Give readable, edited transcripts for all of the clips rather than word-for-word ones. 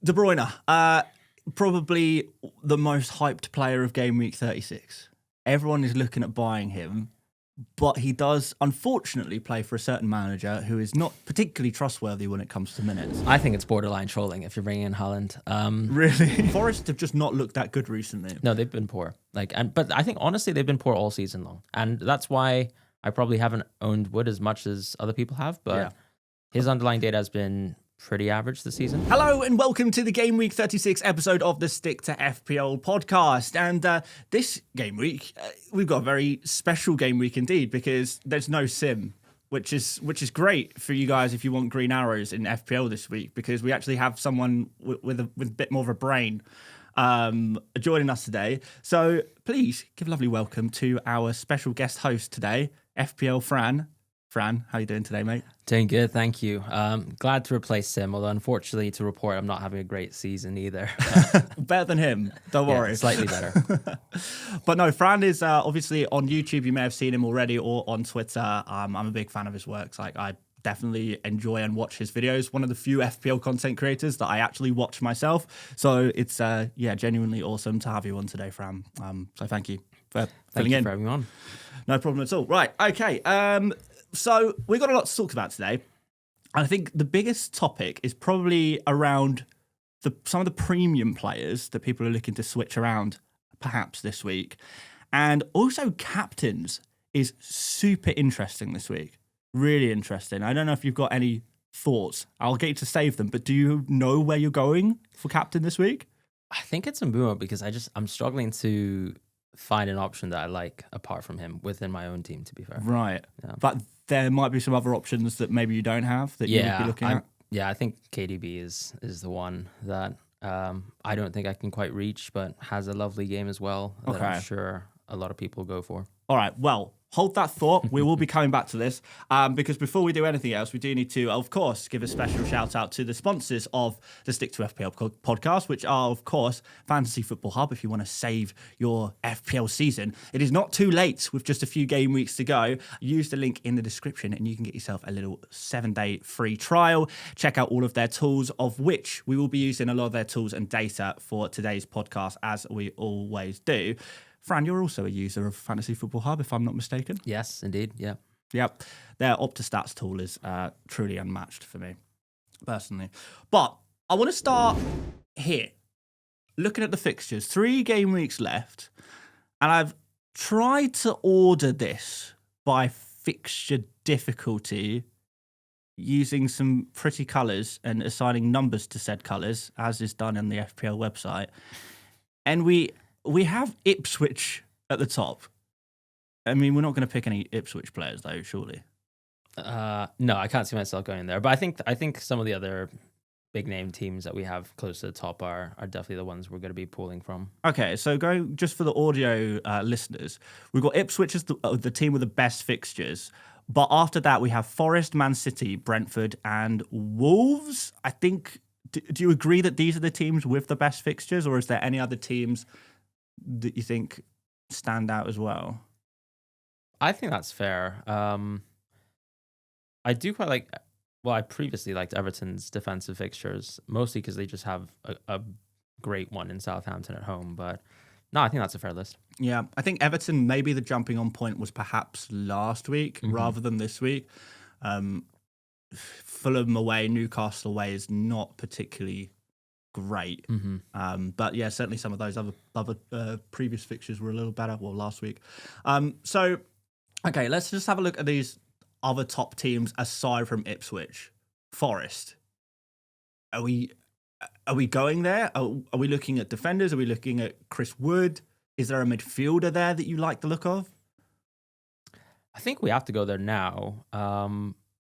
De Bruyne, probably the most hyped player of Gameweek 36. Everyone is looking at buying him, but he does unfortunately play for a certain manager who is not particularly trustworthy when it comes to minutes. I think it's borderline trolling if you're bringing in Haaland. Really? Forest have just not looked that good recently. No, they've been poor. But I think honestly they've been poor all season long, and that's why I probably haven't owned Wood as much as other people have. But his underlying data has been pretty average this season. Hello and welcome to the Game Week 36 episode of the Stick to FPL podcast. And this game week, we've got a very special game week indeed because there's no sim, which is great for you guys if you want green arrows in FPL this week, because we actually have someone with a bit more of a brain joining us today. So please give a lovely welcome to our special guest host today, FPL Fran. Fran, how you doing today, mate? Doing good, thank you. Glad to replace Sim, although unfortunately to report I'm not having a great season either. Better than him, don't worry. Slightly better. But no, Fran is obviously on YouTube. You may have seen him already, or on Twitter. I'm a big fan of his works. I definitely enjoy and watch his videos. One of the few FPL content creators that I actually watch myself. So it's genuinely awesome to have you on today, Fran. So thank you for filling in. For having me on. No problem at all. Right, okay. So we've got a lot to talk about today. And I think the biggest topic is probably around some of the premium players that people are looking to switch around perhaps this week. And also captains is super interesting this week. Really interesting. I don't know if you've got any thoughts. I'll get you to save them, but do you know where you're going for captain this week? I think it's Mbeumo because I'm struggling to find an option that I like apart from him within my own team, to be fair. Right. Yeah. But there might be some other options that maybe you don't have that you would be looking at. Yeah, I think KDB is the one that I don't think I can quite reach, but has a lovely game as well that I'm sure a lot of people go for. All right, well, hold that thought. We will be coming back to this because before we do anything else, we do need to, of course, give a special shout out to the sponsors of the Stick to FPL podcast, which are, of course, Fantasy Football Hub. If you want to save your FPL season, it is not too late with just a few game weeks to go. Use the link in the description and you can get yourself a little 7-day free trial. Check out all of their tools, of which we will be using a lot of their tools and data for today's podcast, as we always do. Fran, you're also a user of Fantasy Football Hub, if I'm not mistaken. Yes, indeed. Yeah. Yep. Their OptaStats tool is truly unmatched for me, personally. But I want to start here, looking at the fixtures. 3 game weeks left, and I've tried to order this by fixture difficulty using some pretty colours and assigning numbers to said colours, as is done on the FPL website. And we have Ipswich at the top. I mean, we're not going to pick any Ipswich players, though, surely. No, I can't see myself going there. But I think some of the other big name teams that we have close to the top are definitely the ones we're going to be pulling from. Okay, so going just for the audio listeners, we've got Ipswich as the team with the best fixtures. But after that, we have Forest, Man City, Brentford, and Wolves. I think. Do you agree that these are the teams with the best fixtures, or is there any other teams that you think stand out as well? I think that's fair. I do quite like. Well, I previously liked Everton's defensive fixtures, mostly because they just have a great one in Southampton at home. But no, I think that's a fair list. Yeah, I think Everton, maybe the jumping on point was perhaps last week rather than this week. Fulham away, Newcastle away is not particularly great. But yeah, certainly some of those other previous fixtures were a little better. Well, last week. So, okay, let's just have a look at these other top teams aside from Ipswich. Forest. Are we going there? Are we looking at defenders? Are we looking at Chris Wood? Is there a midfielder there that you like the look of? I think we have to go there now.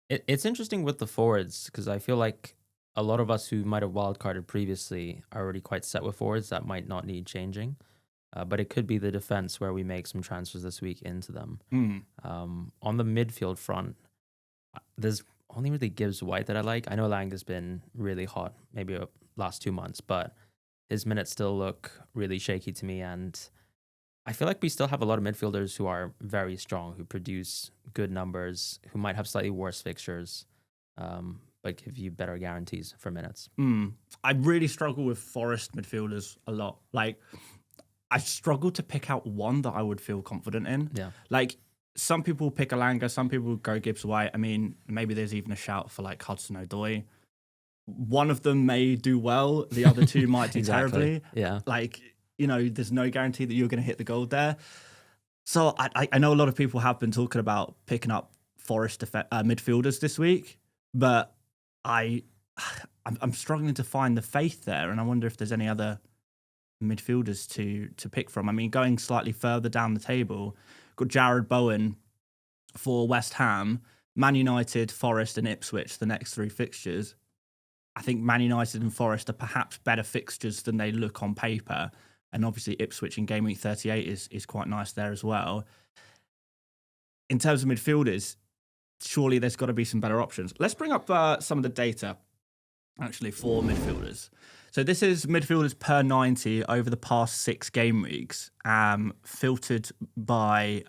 It's interesting with the forwards because I feel like a lot of us who might have wildcarded previously are already quite set with forwards that might not need changing. But it could be the defense where we make some transfers this week into them. On the midfield front, there's only really Gibbs White that I like. I know Lang has been really hot, maybe last 2 months, but his minutes still look really shaky to me. And I feel like we still have a lot of midfielders who are very strong, who produce good numbers, who might have slightly worse fixtures. but give you better guarantees for minutes. I really struggle with Forest midfielders a lot. Like, I struggle to pick out one that I would feel confident in. Yeah. Like, some people pick Alanga, some people go Gibbs White. I mean, maybe there's even a shout for like Hudson-Odoi. One of them may do well, the other two might do terribly. Yeah. Like, you know, there's no guarantee that you're going to hit the goal there. So I know a lot of people have been talking about picking up Forest midfielders this week, but I'm struggling to find the faith there, and I wonder if there's any other midfielders to pick from. I mean, going slightly further down the table, got Jared Bowen for West Ham, Man United, Forest, and Ipswich, the next three fixtures. I think Man United and Forest are perhaps better fixtures than they look on paper. And obviously Ipswich in Gameweek 38 is quite nice there as well. In terms of midfielders, surely there's got to be some better options. Let's bring up some of the data, actually, for midfielders. So this is midfielders per 90 over the past 6 game weeks, filtered by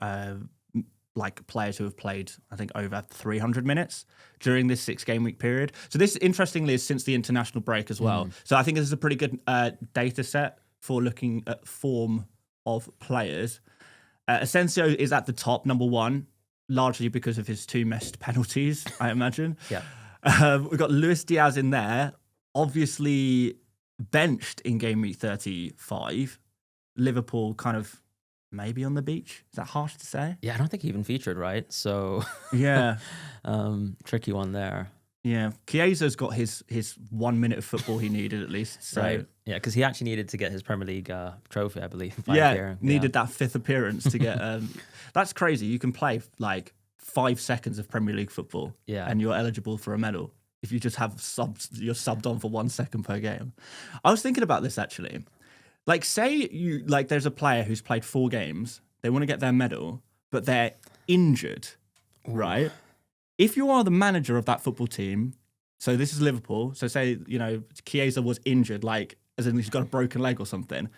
like players who have played, I think, over 300 minutes during this 6 game week period. So this, interestingly, is since the international break as well. So I think this is a pretty good data set for looking at form of players. Asensio is at the top, number 1, largely because of his 2 missed penalties, I imagine. Yeah. We've got Luis Diaz in there, obviously benched in game week 35. Liverpool kind of maybe on the beach. Is that harsh to say? Yeah, I don't think he even featured, right? So yeah, tricky one there. Yeah, Chiesa's got his 1 minute of football he needed at least. So. Right. Yeah, because he actually needed to get his Premier League trophy, I believe. Needed that 5th appearance to get. That's crazy. You can play like 5 seconds of Premier League football, and you're eligible for a medal if you just have you're subbed on for 1 second per game. I was thinking about this actually. Like, say there's a player who's played 4 games, they want to get their medal, but they're injured, right? If you are the manager of that football team, so this is Liverpool, so say, Chiesa was injured, like, as in he's got a broken leg or something,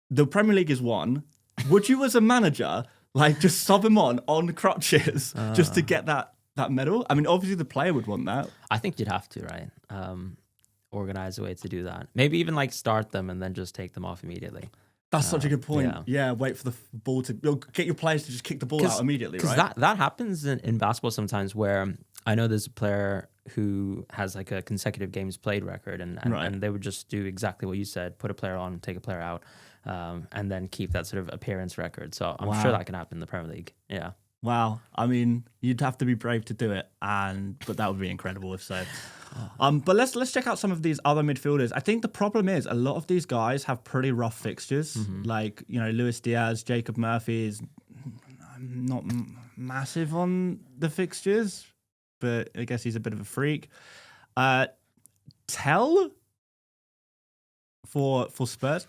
the Premier League is won. Would you, as a manager, like, just sub him on crutches just to get that medal? I mean, obviously the player would want that. I think you'd have to, right? Organize a way to do that. Maybe even like start them and then just take them off immediately. That's such a good point. Yeah, wait for the ball to get your players to just kick the ball out immediately, right? Because that happens in basketball sometimes, where I know there's a player who has like a consecutive games played record, and they would just do exactly what you said: put a player on, take a player out, and then keep that sort of appearance record. So I'm sure that can happen in the Premier League. Yeah. Wow. I mean, you'd have to be brave to do it, but that would be incredible if so. But let's check out some of these other midfielders. I think the problem is a lot of these guys have pretty rough fixtures. Like, Luis Diaz, Jacob Murphy is not massive on the fixtures, but I guess he's a bit of a freak. Tell for Spurs.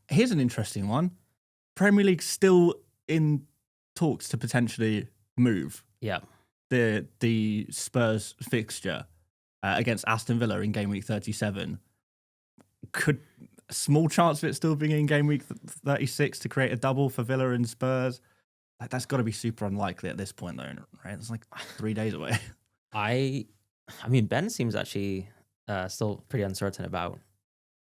Here's an interesting one. Premier League still in talks to potentially move. Yeah. The Spurs fixture against Aston Villa in game week 37. Could a small chance of it still being in game week 36 to create a double for Villa and Spurs? That's got to be super unlikely at this point, though, right? It's like 3 days away. I mean, Ben seems actually still pretty uncertain about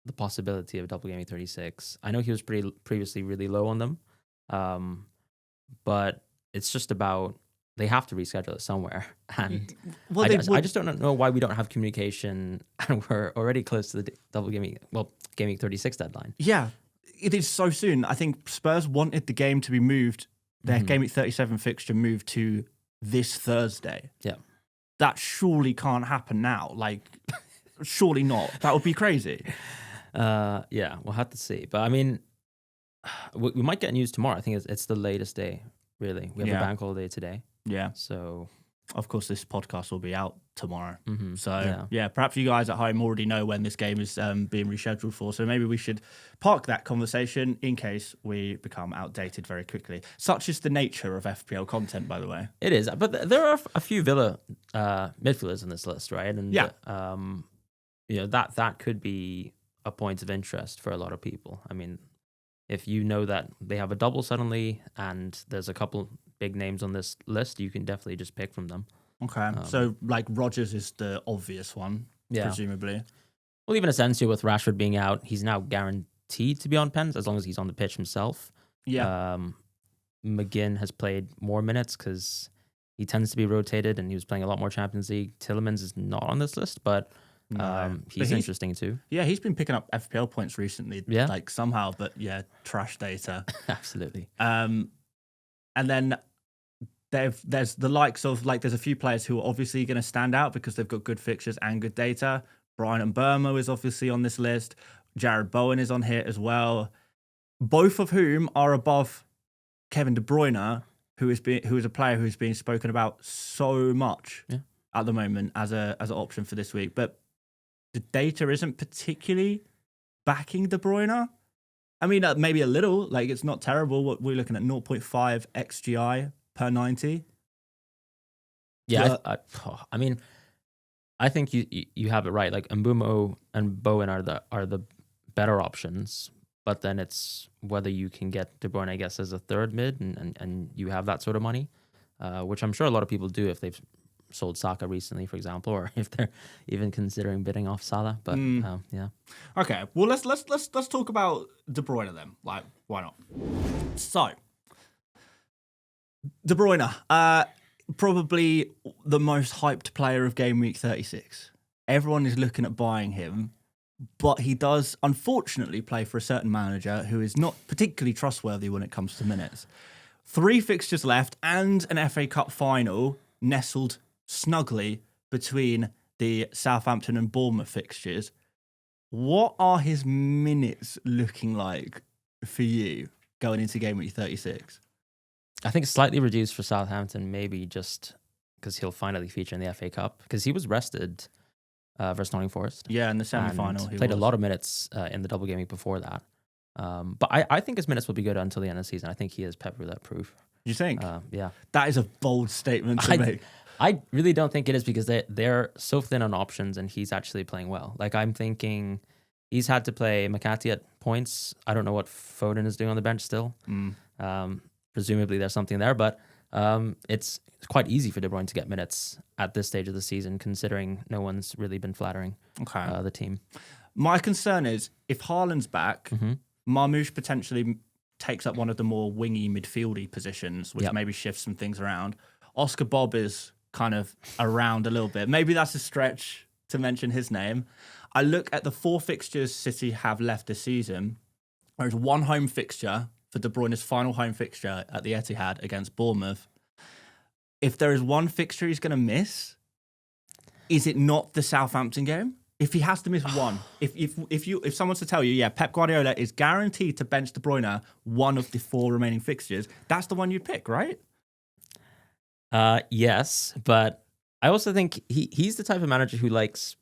the possibility of double game week 36. I know he was previously really low on them, but it's just about they have to reschedule it somewhere, and I just don't know why we don't have communication, and we're already close to the double game week 36 deadline. Yeah, it is so soon. I think Spurs wanted the game to be moved, their game week 37 fixture moved to this Thursday. Yeah, that surely can't happen now. Like, surely not. That would be crazy. Yeah, we'll have to see. But I mean, we might get news tomorrow. I think it's the latest day. Really, we have a bank holiday today. Yeah. So, of course, this podcast will be out tomorrow. So, perhaps you guys at home already know when this game is being rescheduled for. So maybe we should park that conversation in case we become outdated very quickly. Such is the nature of FPL content, by the way. It is. But there are a few Villa midfielders on this list, right? And that could be a point of interest for a lot of people. I mean, if you know that they have a double suddenly and there's a couple big names on this list, you can definitely just pick from them. Okay, so like Rodgers is the obvious one, presumably. Well, even Asensio with Rashford being out, he's now guaranteed to be on pens as long as he's on the pitch himself. Yeah. McGinn has played more minutes because he tends to be rotated, and he was playing a lot more Champions League. Tillemans is not on this list, but he's interesting too. Yeah, he's been picking up FPL points recently, like somehow, but trash data. Absolutely. And then there's the likes of, like, there's a few players who are obviously going to stand out because they've got good fixtures and good data. Bruyne and Mbeumo is obviously on this list. Jared Bowen is on here as well. Both of whom are above Kevin De Bruyne, who is a player who's being spoken about so much at the moment as an option for this week. But the data isn't particularly backing De Bruyne. I mean, maybe a little. Like, it's not terrible. What we're looking at 0.5 XGI per 90. Yeah, I mean, I think you have it right. Like, Mbeumo and Bowen are the better options, but then it's whether you can get De Bruyne, I guess, as a third mid, and you have that sort of money, which I'm sure a lot of people do if they've sold Saka recently, for example, or if they're even considering bidding off Salah. But yeah. Okay, well let's talk about De Bruyne then. Like, why not? So, De Bruyne, probably the most hyped player of Gameweek 36. Everyone is looking at buying him, but he does unfortunately play for a certain manager who is not particularly trustworthy when it comes to minutes. 3 fixtures left and an FA Cup final nestled snugly between the Southampton and Bournemouth fixtures. What are his minutes looking like for you going into Game Week 36? I think slightly reduced for Southampton, maybe just because he'll finally feature in the FA Cup, because he was rested versus Nottingham Forest. Yeah, in the semi-final. He played a lot of minutes in the double game week before that. But I think his minutes will be good until the end of the season. I think he is Pep Roulette proof. You think? Yeah. That is a bold statement to make. I really don't think it is, because they're so thin on options, and he's actually playing well. Like, I'm thinking he's had to play McCarthy at points. I don't know what Foden is doing on the bench still. Presumably there's something there, but it's quite easy for De Bruyne to get minutes at this stage of the season, considering no one's really been flattering the team. My concern is if Haaland's back, Marmoush potentially takes up one of the more wingy midfieldy positions, which maybe shifts some things around. Oscar Bob is kind of around a little bit. Maybe that's a stretch to mention his name. I look at the 4 fixtures City have left this season. There's 1 home fixture for De Bruyne's final home fixture at the Etihad against Bournemouth. If there is 1 fixture he's going to miss, is it not the Southampton game? If he has to miss one, if someone's to tell you, Pep Guardiola is guaranteed to bench De Bruyne one of the 4 remaining fixtures, that's the one you'd pick, right? Yes, but I also think he's the type of manager who likes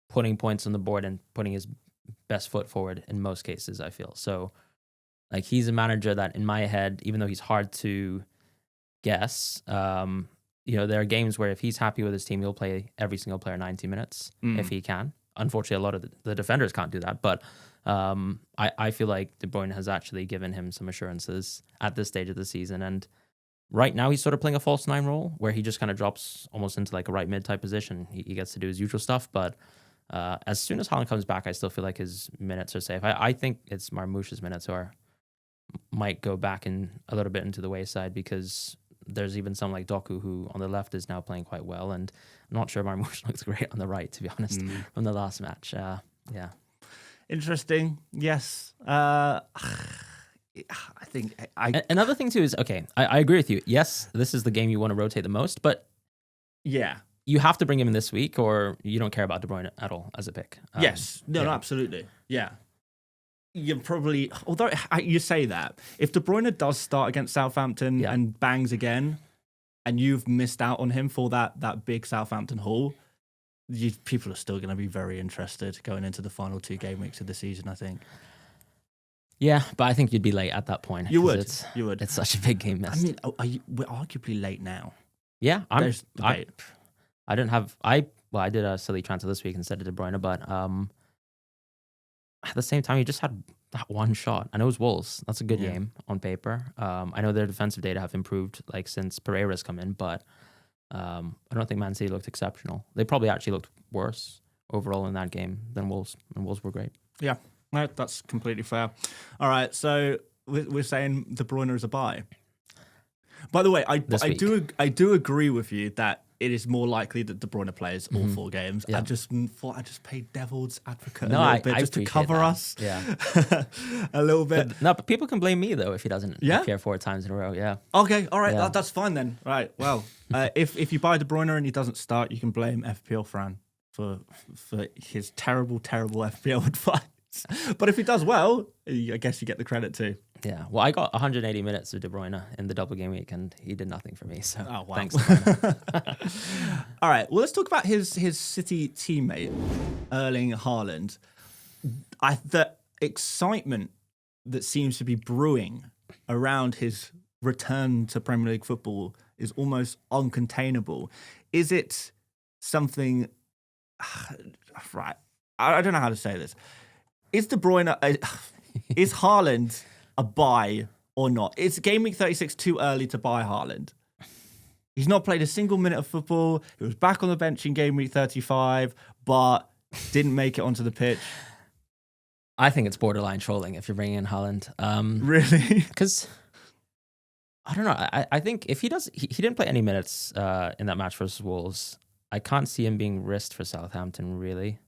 putting points on the board and putting his best foot forward in most cases, I feel. So, like, he's a manager that, in my head, even though he's hard to guess, there are games where if he's happy with his team, he'll play every single player 90 minutes if he can. Unfortunately, a lot of the defenders can't do that, but I feel like De Bruyne has actually given him some assurances at this stage of the season. And right now, he's sort of playing a false 9 role where he just kind of drops almost into like a right mid type position. He gets to do his usual stuff, but as soon as Haaland comes back, I still feel like his minutes are safe. I think it's Marmoush's minutes might go back in a little bit into the wayside, because there's even some like Doku who on the left is now playing quite well, and I'm not sure Marmoush looks great on the right, to be honest, from the last match. Interesting. Yes. I think another thing too is, okay, I agree with you. Yes, this is the game you want to rotate the most, but you have to bring him in this week, or you don't care about De Bruyne at all as a pick. Yes. No, absolutely. Yeah. You're probably, although you say that, if De Bruyne does start against Southampton and bangs again, and you've missed out on him for that big Southampton haul, people are still going to be very interested going into the final 2 game weeks of the season, I think. Yeah, but I think you'd be late at that point. You would. It's such a big game missed. I mean, we're arguably late now. Yeah, there's debate. I did a silly transfer this week instead of De Bruyne, but at the same time, he just had that 1 shot. I know it was Wolves. That's a good game on paper. I know their defensive data have improved like since Pereira's come in, but I don't think Man City looked exceptional. They probably actually looked worse overall in that game than Wolves, and Wolves were great. Yeah, no, that's completely fair. All right, so we're saying De Bruyne is a buy. By the way, I do agree with you that it is more likely that De Bruyne plays all 4 games. Yeah. I just thought I just played devil's advocate No, a little bit I just to cover that. us. Yeah, a little bit. but people can blame me though if he doesn't Yeah? appear 4 times in a row. Yeah. Okay, all right, Yeah. that's fine then. Right, well, if you buy De Bruyne and he doesn't start, you can blame FPL Fran for his terrible FPL advice. But if he does well, I guess you get the credit too. Yeah. Well, I got 180 minutes of De Bruyne in the double game week, and he did nothing for me. So Oh, wow. thanks. De Bruyne. All right, well, let's talk about his City teammate, Erling Haaland. The excitement that seems to be brewing around his return to Premier League football is almost uncontainable. Is it something... Right, I don't know how to say this. Is De Bruyne... is Haaland a buy or not? Is Game Week 36 too early to buy Haaland? He's not played a single minute of football. He was back on the bench in Game Week 35, but didn't make it onto the pitch. I think it's borderline trolling if you're bringing in Haaland. Really? Because I don't know. I think if he does, he didn't play any minutes in that match versus Wolves. I can't see him being risked for Southampton, really.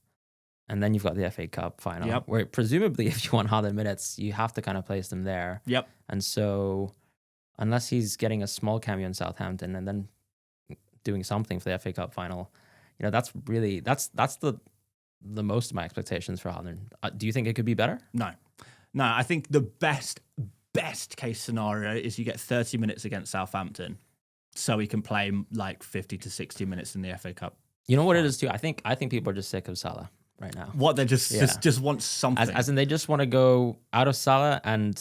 And then you've got the FA Cup final, where presumably if you want Haaland minutes, you have to kind of place them there. Yep. And so unless he's getting a small cameo in Southampton and then doing something for the FA Cup final, that's the most of my expectations for Haaland. Do you think it could be better? No, I think the best case scenario is you get 30 minutes against Southampton so he can play like 50 to 60 minutes in the FA Cup. You know what it is too? I think people are just sick of Salah right now. What, they just want something. As in they just want to go out of Salah, and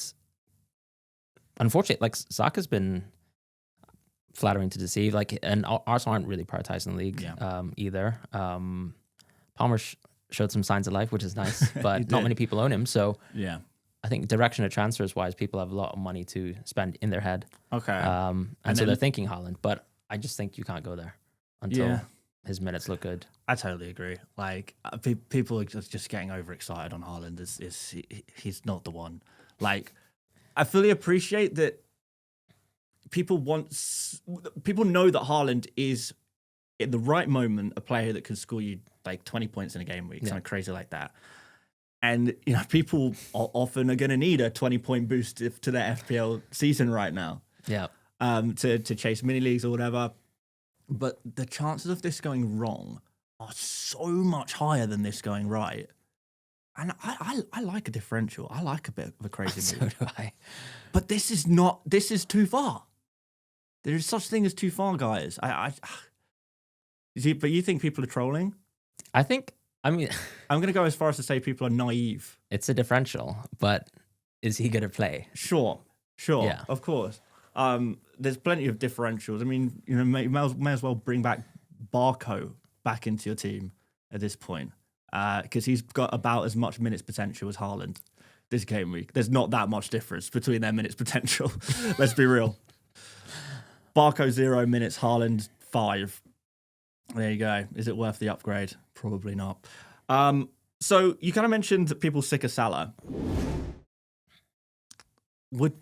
unfortunately, like Saka's been flattering to deceive. Like, and Arsenal aren't really prioritizing the league either. Palmer showed some signs of life, which is nice, but not many people own him. So yeah, I think direction of transfers wise, people have a lot of money to spend in their head. Okay, and so they're thinking Haaland, but I just think you can't go there until his minutes look good. I totally agree. Like, people are just getting overexcited on Haaland. He's not the one. Like, I fully appreciate that people know that Haaland is, at the right moment, a player that can score you like 20 points in a game week, something crazy like that. And, people often are going to need a 20-point boost to their FPL season right now. Yeah. To chase mini leagues or whatever. But the chances of this going wrong are so much higher than this going right. And I like a differential. I like a bit of a crazy move. So do I. But this is too far. There is such thing as too far, guys. But you think people are trolling? I mean... I'm going to go as far as to say people are naive. It's a differential, but is he going to play? Sure. Yeah. Of course. There's plenty of differentials. I mean, may as well bring back Barco back into your team at this point, because he's got about as much minutes potential as Haaland this game week. There's not that much difference between their minutes potential. Let's be real. Barco 0 minutes, Haaland 5. There you go. Is it worth the upgrade? Probably not. So you kind of mentioned that people sick of Salah. Would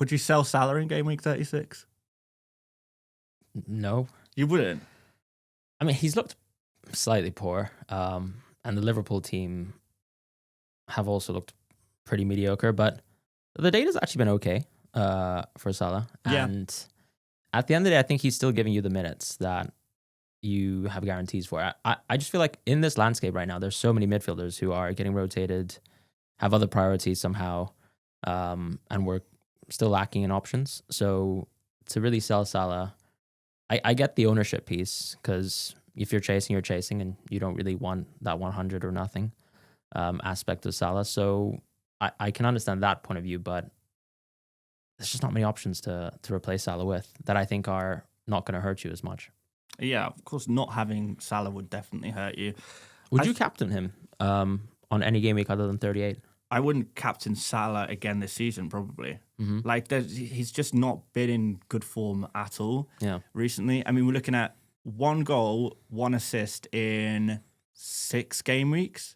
you sell Salah in Game Week 36? No. You wouldn't? I mean, he's looked slightly poor. And the Liverpool team have also looked pretty mediocre, but the data's actually been okay for Salah. Yeah. And at the end of the day, I think he's still giving you the minutes that you have guarantees for. I just feel like in this landscape right now, there's so many midfielders who are getting rotated, have other priorities somehow, and we're still lacking in options. So to really sell Salah, I get the ownership piece, because if you're chasing, and you don't really want that 100 or nothing aspect of Salah. So I can understand that point of view, but there's just not many options to replace Salah with that I think are not going to hurt you as much. Yeah, of course, not having Salah would definitely hurt you. Would you captain him on any game week other than 38? I wouldn't captain Salah again this season, probably. Mm-hmm. Like, he's just not been in good form at all recently. I mean, we're looking at 1 goal, 1 assist in 6 game weeks.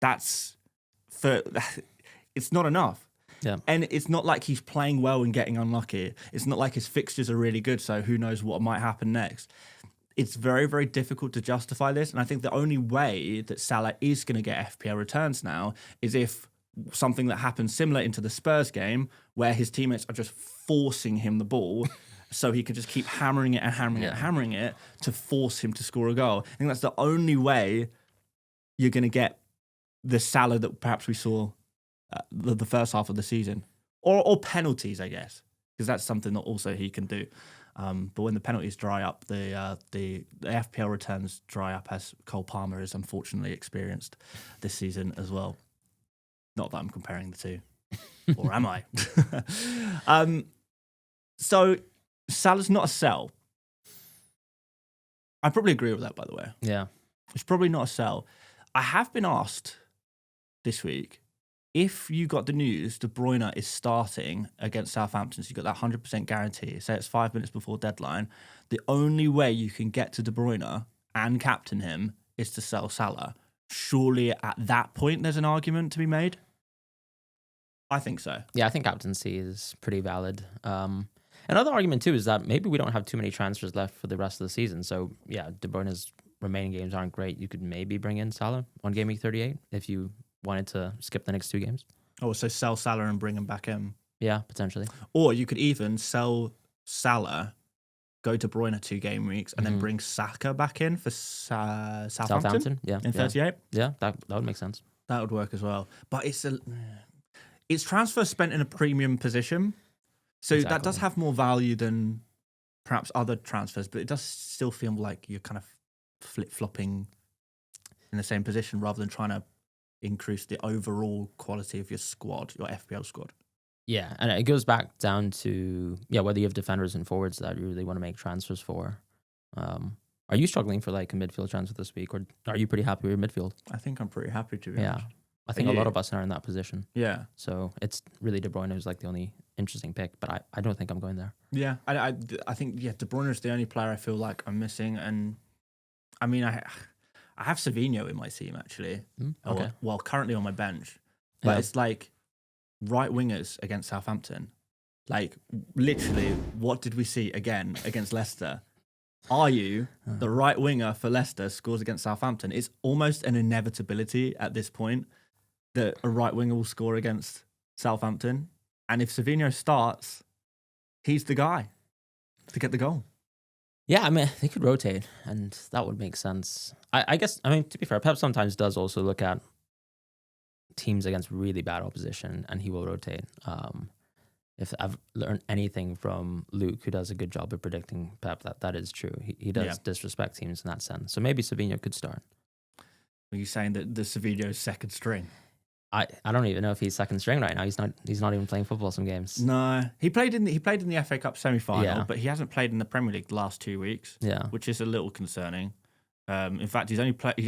It's not enough. Yeah. And it's not like he's playing well and getting unlucky. It's not like his fixtures are really good, so who knows what might happen next. It's very, very difficult to justify this. And I think the only way that Salah is going to get FPL returns now is if something that happens similar into the Spurs game, where his teammates are just forcing him the ball so he can just keep hammering it and hammering it to force him to score a goal. I think that's the only way you're going to get the Salah that perhaps we saw the first half of the season. Or penalties, I guess, because that's something that also he can do. But when the penalties dry up, the FPL returns dry up, as Cole Palmer has unfortunately experienced this season as well. Not that I'm comparing the two, or am I? So Salah's not a sell. I probably agree with that, by the way. Yeah. It's probably not a sell. I have been asked this week, if you got the news De Bruyne is starting against Southampton, so you got that 100% guarantee, say it's 5 minutes before deadline, the only way you can get to De Bruyne and captain him is to sell Salah. Surely at that point there's an argument to be made? I think so. Yeah, I think captaincy is pretty valid. Another argument too is that maybe we don't have too many transfers left for the rest of the season. So yeah, De Bruyne's remaining games aren't great. You could maybe bring in Salah on Gameweek 38 if you wanted to skip the next 2 games. Oh, so sell Salah and bring him back in. Yeah, potentially. Or you could even sell Salah, go to Bruyne 2 game weeks, and then bring Saka back in for Southampton. Yeah, in 38. Yeah, that would make sense. That would work as well. But it's transfer spent in a premium position, so that does have more value than perhaps other transfers. But it does still feel like you're kind of flip-flopping in the same position rather than trying to increase the overall quality of your squad, your FPL squad. Yeah, and it goes back down to whether you have defenders and forwards that you really want to make transfers for. Are you struggling for like a midfield transfer this week, or are you pretty happy with your midfield? I think I'm pretty happy to be honest. I think a lot of us are in that position. Yeah. So it's really De Bruyne who's like the only interesting pick, but I don't think I'm going there. Yeah, I think De Bruyne is the only player I feel like I'm missing, and I mean I have Sinho in my team actually. Okay. Well, currently on my bench, but it's like right wingers against Southampton. Like literally, what did we see again against Leicester? Are you the right winger for Leicester scores against Southampton? It's almost an inevitability at this point that a right winger will score against Southampton. And if Sinho starts, he's the guy to get the goal. Yeah, I mean, they could rotate, and that would make sense. I guess, I mean, to be fair, Pep sometimes does also look at teams against really bad opposition, and he will rotate. If I've learned anything from Luke, who does a good job of predicting Pep, that is true. He does disrespect teams in that sense. So maybe Sinho could start. Are you saying that the Sinho's second string? I don't even know if he's second string right now. He's not even playing football some games. No, he played in the FA Cup semi-final, but he hasn't played in the Premier League the last 2 weeks. Yeah, which is a little concerning. In fact, he's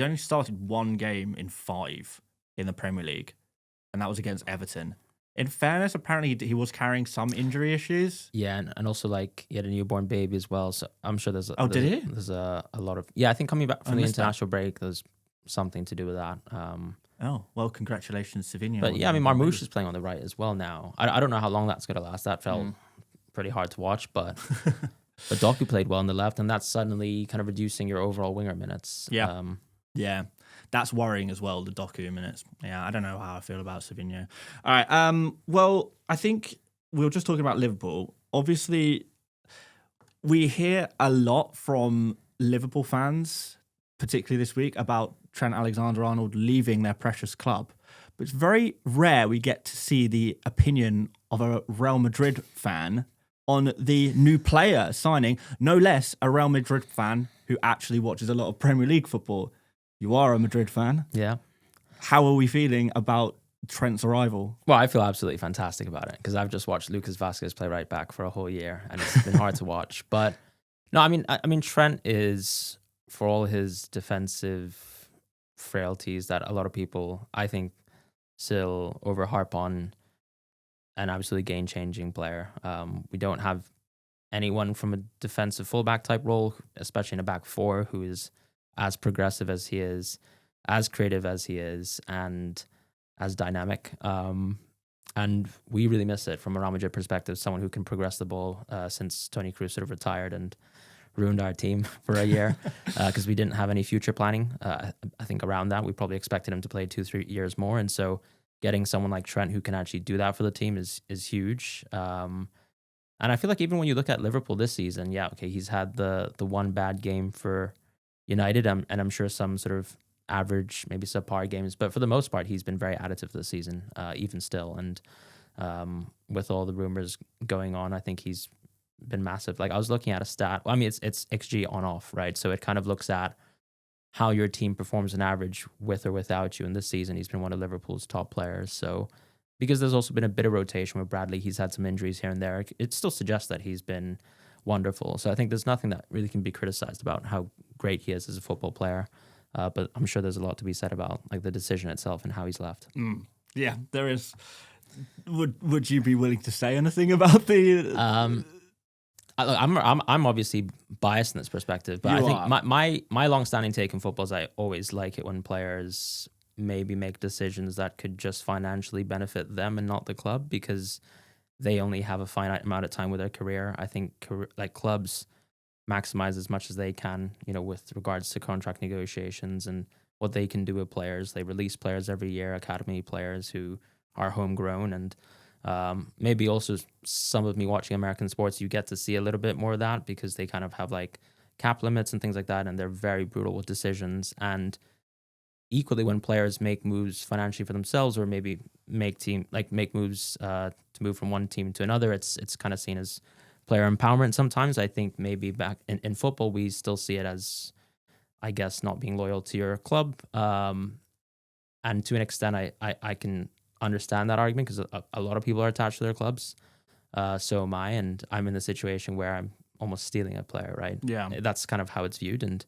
only started 1 game in 5 in the Premier League, and that was against Everton. In fairness, apparently he was carrying some injury issues. Yeah, and also like he had a newborn baby as well. So I'm sure there's did he? There's a lot of I think coming back from the international break, there's something to do with that. Oh, well, congratulations, Sinho. But yeah, I mean, Marmoush is playing on the right as well now. I don't know how long that's going to last. That felt pretty hard to watch, but Doku played well on the left, and that's suddenly kind of reducing your overall winger minutes. Yeah. Yeah, that's worrying as well, the Doku minutes. Yeah, I don't know how I feel about Sinho. All right, well, I think we were just talking about Liverpool. Obviously, we hear a lot from Liverpool fans, particularly this week, about Trent Alexander-Arnold leaving their precious club. But it's very rare we get to see the opinion of a Real Madrid fan on the new player signing, no less a Real Madrid fan who actually watches a lot of Premier League football. You are a Madrid fan. Yeah. How are we feeling about Trent's arrival? Well, I feel absolutely fantastic about it because I've just watched Lucas Vazquez play right back for a whole year, and it's been hard to watch. But no, I mean, Trent is, for all his defensive frailties that a lot of people, I think, still over harp on an absolutely game-changing player. We don't have anyone from a defensive fullback type role, especially in a back four, who is as progressive as he is, as creative as he is, and as dynamic. And we really miss it from a Real Madrid perspective, someone who can progress the ball since Toni Kroos sort of retired and ruined our team for a year because we didn't have any future planning. I think around that, we probably expected him to play 2-3 years more. And so getting someone like Trent who can actually do that for the team is huge. And I feel like even when you look at Liverpool this season, he's had the one bad game for United, and I'm sure some sort of average, maybe subpar games, but for the most part, he's been very additive this season, even still. And with all the rumors going on, I think he's been massive. Like I was looking at a stat. Well, I mean, it's XG on off, right? So it kind of looks at how your team performs on average with or without you. And this season, he's been one of Liverpool's top players. So because there's also been a bit of rotation with Bradley, he's had some injuries here and there. It still suggests that he's been wonderful. So I think there's nothing that really can be criticized about how great he is as a football player. But I'm sure there's a lot to be said about like the decision itself and how he's left. Yeah, there is. Would you be willing to say anything about the? I'm obviously biased in this perspective, but I think my long-standing take in football is I always like it when players maybe make decisions that could just financially benefit them and not the club, because they only have a finite amount of time with their career. I think like clubs maximize as much as they can, with regards to contract negotiations and what they can do with players. They release players every year, academy players who are homegrown, and maybe also some of me watching American sports, you get to see a little bit more of that because they kind of have like cap limits and things like that, and they're very brutal with decisions. And equally, when players make moves financially for themselves, or maybe make moves to move from one team to another, it's kind of seen as player empowerment sometimes. I think maybe back in football, we still see it as, I guess, not being loyal to your club. And to an extent, I can understand that argument because a lot of people are attached to their clubs. So am I, and I'm in the situation where I'm almost stealing a player, right? Yeah. That's kind of how it's viewed, and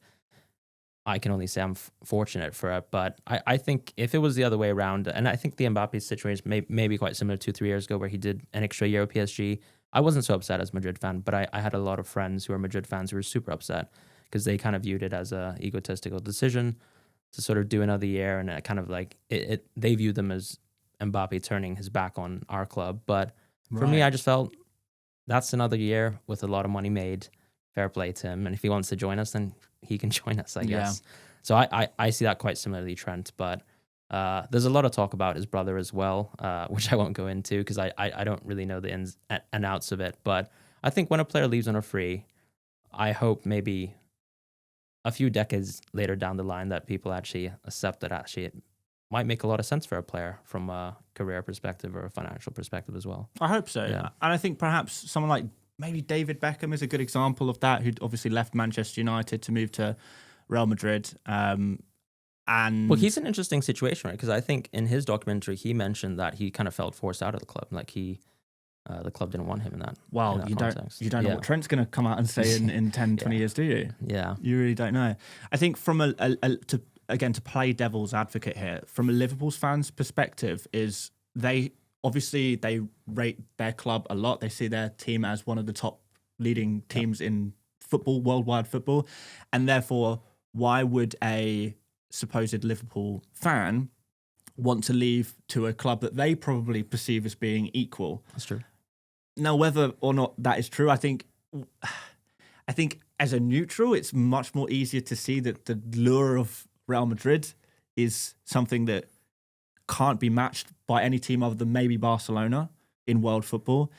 I can only say I'm fortunate for it. But I think if it was the other way around, and I think the Mbappe situation may be quite similar to 3 years ago where he did an extra year with PSG, I wasn't so upset as a Madrid fan, but I had a lot of friends who are Madrid fans who were super upset because they kind of viewed it as a egotistical decision to sort of do another year, and it kind of like they viewed them as Mbappe turning his back on our club. But for me, I just felt that's another year with a lot of money made. Fair play to him, and if he wants to join us, then he can join us, I guess. So I see that quite similarly, Trent. But there's a lot of talk about his brother as well, which I won't go into because I don't really know the ins and outs of it. But I think when a player leaves on a free, I hope maybe a few decades later down the line that people actually accept that actually it might make a lot of sense for a player from a career perspective or a financial perspective as well. I hope so. Yeah. And I think perhaps someone like maybe David Beckham is a good example of that, who obviously left Manchester United to move to Real Madrid. And well, he's an interesting situation, right? Because I think in his documentary, he mentioned that he kind of felt forced out of the club. Like the club didn't want him in that. Well, in you context. don't know what Trent's going to come out and say in 10, 20 years, do you? Yeah. You really don't know. I think from to play devil's advocate here, from a Liverpool fans' perspective, is they rate their club a lot. They see their team as one of the top leading teams in football, worldwide football. And therefore, why would a supposed Liverpool fan want to leave to a club that they probably perceive as being equal? That's true. Now, whether or not that is true, I think as a neutral, it's much more easier to see that the lure of Real Madrid is something that can't be matched by any team other than maybe Barcelona in world football.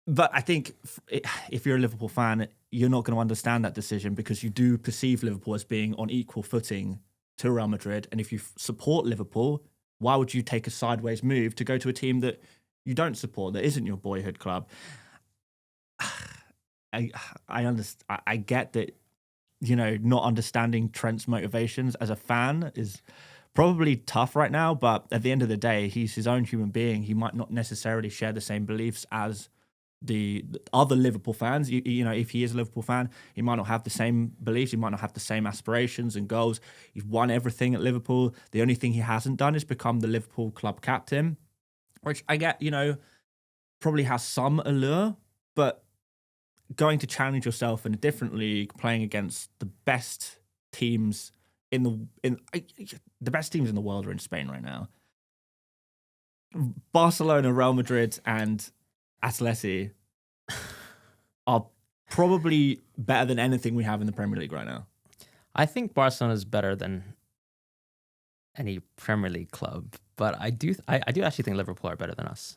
But I think if you're a Liverpool fan, you're not going to understand that decision because you do perceive Liverpool as being on equal footing to Real Madrid. And if you support Liverpool, why would you take a sideways move to go to a team that you don't support, that isn't your boyhood club? I understand. I get that, not understanding Trent's motivations as a fan is probably tough right now, but at the end of the day, he's his own human being. He might not necessarily share the same beliefs as the other Liverpool fans. You know, if he is a Liverpool fan, he might not have the same beliefs, he might not have the same aspirations and goals. He's won everything at Liverpool. The only thing he hasn't done is become the Liverpool club captain, which I get, you know, probably has some allure, but going to challenge yourself in a different league, playing against the best teams the best teams in the world are in Spain right now. Barcelona, Real Madrid, and Atleti are probably better than anything we have in the Premier League right now. I think Barcelona is better than any Premier League club, but I do actually think Liverpool are better than us.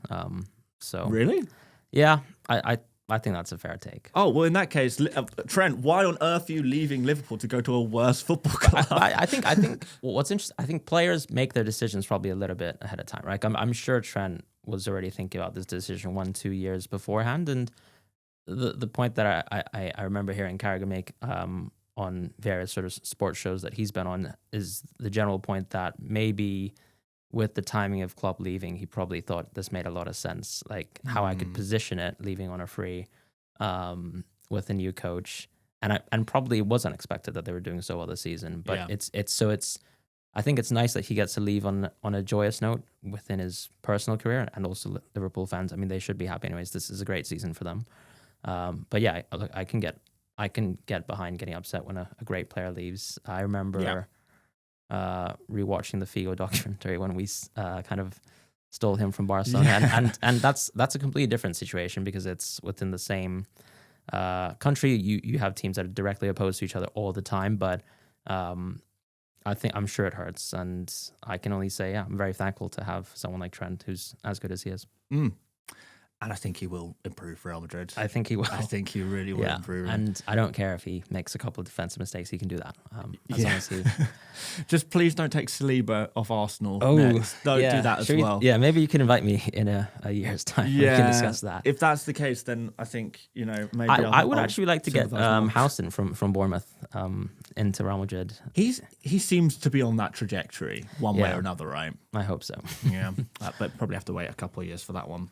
So really, yeah, I think that's a fair take. Oh, well, in that case, Trent, why on earth are you leaving Liverpool to go to a worse football club? I think what's interesting, I think players make their decisions probably a little bit ahead of time. Right? I'm sure Trent was already thinking about this decision 1-2 years beforehand. And the point that I remember hearing Carragher make on various sort of sports shows that he's been on is the general point that maybe with the timing of Klopp leaving, he probably thought this made a lot of sense, like how I could position it, leaving on a free with a new coach, and probably it was unexpected that they were doing so well this season. But it's I think it's nice that he gets to leave on a joyous note within his personal career, and also Liverpool fans. I mean, they should be happy anyways. This is a great season for them. But yeah, I can get behind getting upset when a great player leaves. I remember. Rewatching the Figo documentary when we kind of stole him from Barcelona, and that's a completely different situation because it's within the same country. You have teams that are directly opposed to each other all the time, but I'm sure it hurts, and I can only say I'm very thankful to have someone like Trent who's as good as he is. And I think he will improve for Real Madrid. I think he will. I think he really will improve. And I don't care if he makes a couple of defensive mistakes. He can do that. As long as he... Just please don't take Saliba off Arsenal. Oh, next. Don't do that as well. Yeah, maybe you can invite me in a year's time. Yeah, we can discuss that. If that's the case, then I think, you know, maybe I would actually like to get Haaland from Bournemouth into Real Madrid. He seems to be on that trajectory one way or another, right? I hope so. Yeah, but probably have to wait a couple of years for that one,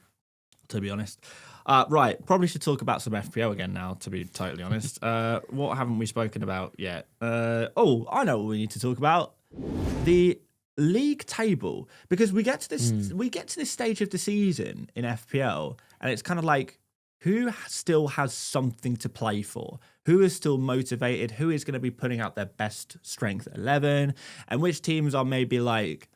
to be honest. Right, probably should talk about some FPL again now, to be totally honest. What haven't we spoken about yet? I know what we need to talk about. The league table. Because we get to this stage of the season in FPL, and it's kind of like, who still has something to play for? Who is still motivated? Who is going to be putting out their best strength 11? And which teams are maybe like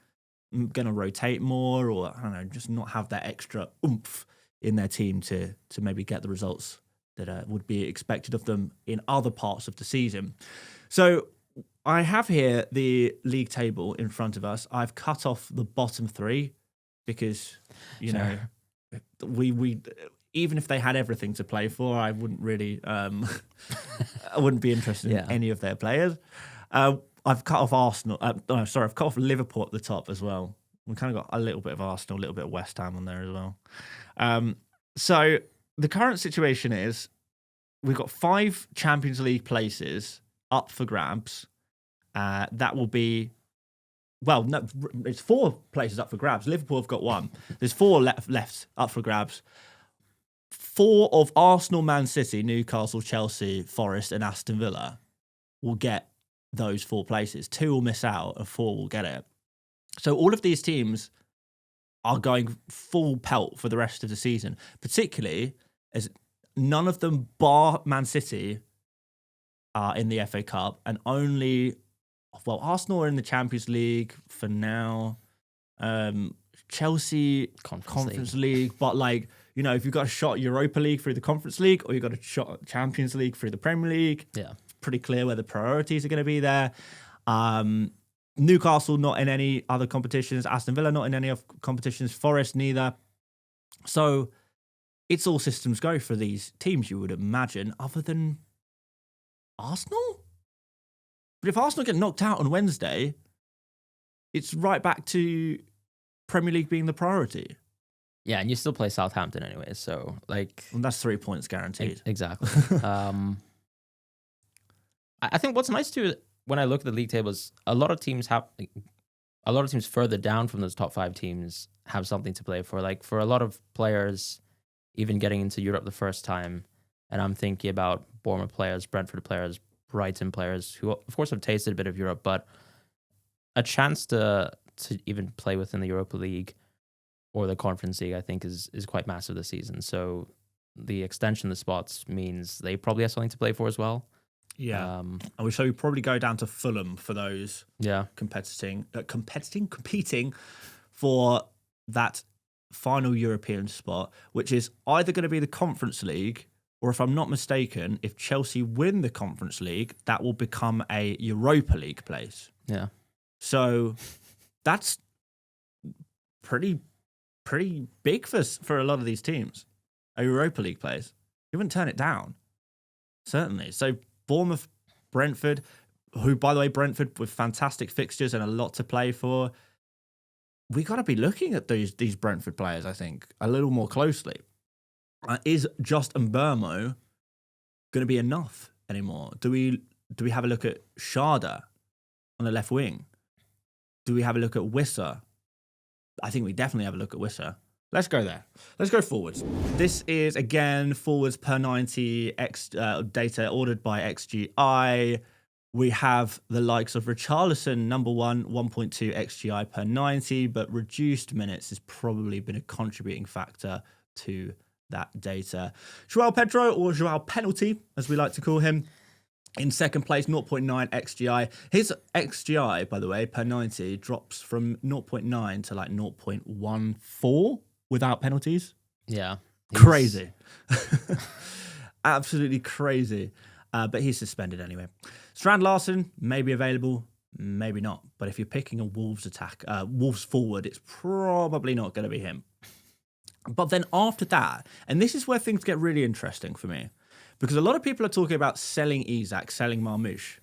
going to rotate more, or I don't know, just not have that extra oomph in their team to maybe get the results that would be expected of them in other parts of the season. So I have here the league table in front of us. I've cut off the bottom three because, you know, we even if they had everything to play for, I wouldn't really, I wouldn't be interested in any of their players. I've cut off Arsenal. I've cut off Liverpool at the top as well. We kind of got a little bit of Arsenal, a little bit of West Ham on there as well. So the current situation is we've got 5 Champions League places up for grabs. That will be, well, no, it's 4 places up for grabs. Liverpool have got 1. There's 4 left up for grabs. 4 of Arsenal, Man City, Newcastle, Chelsea, Forest, and Aston Villa will get those 4 places. 2 will miss out, and 4 will get it. So all of these teams are going full pelt for the rest of the season, particularly as none of them, bar Man City, are in the FA Cup, and only, well, Arsenal are in the Champions League for now. Chelsea, Conference League, but like, you know, if you've got a shot Europa League through the Conference League, or you've got a shot Champions League through the Premier League, it's pretty clear where the priorities are going to be there. Newcastle not in any other competitions, Aston Villa not in any other competitions, Forest neither. So it's all systems go for these teams, you would imagine, other than Arsenal. But if Arsenal get knocked out on Wednesday, it's right back to Premier League being the priority. Yeah, and you still play Southampton anyway, so like... And that's 3 points guaranteed. Exactly. I think what's nice too, when I look at the league tables, a lot of teams further down from those top 5 teams have something to play for. Like for a lot of players, even getting into Europe the first time, and I'm thinking about Bournemouth players, Brentford players, Brighton players, who of course have tasted a bit of Europe, but a chance to even play within the Europa League or the Conference League, I think is quite massive this season. So the extension of the spots means they probably have something to play for as well. Yeah, and we probably go down to Fulham for those. Yeah, competing for that final European spot, which is either going to be the Conference League, or if I'm not mistaken, if Chelsea win the Conference League, that will become a Europa League place. Yeah. So that's pretty big for a lot of these teams. A Europa League place. You wouldn't turn it down. Certainly. So Bournemouth, Brentford, who, by the way, Brentford with fantastic fixtures and a lot to play for. We got to be looking at these Brentford players, I think, a little more closely. Is just Mbeumo going to be enough anymore? Do we have a look at Sharda on the left wing? Do we have a look at Wissa? I think we definitely have a look at Wissa. Let's go there. Let's go forwards. This is, again, forwards per 90 data ordered by XGI. We have the likes of Richarlison, number 1.2 XGI per 90, but reduced minutes has probably been a contributing factor to that data. Joao Pedro, or Joao Penalty, as we like to call him, in second place, 0.9 XGI. His XGI, by the way, per 90 drops from 0.9 to like 0.14 without penalties. Yeah. Crazy. Absolutely crazy. But he's suspended anyway. Strand Larson may be available, maybe not. But if you're picking a Wolves forward, it's probably not going to be him. But then after that, and this is where things get really interesting for me, because a lot of people are talking about selling Isak, selling Marmoush.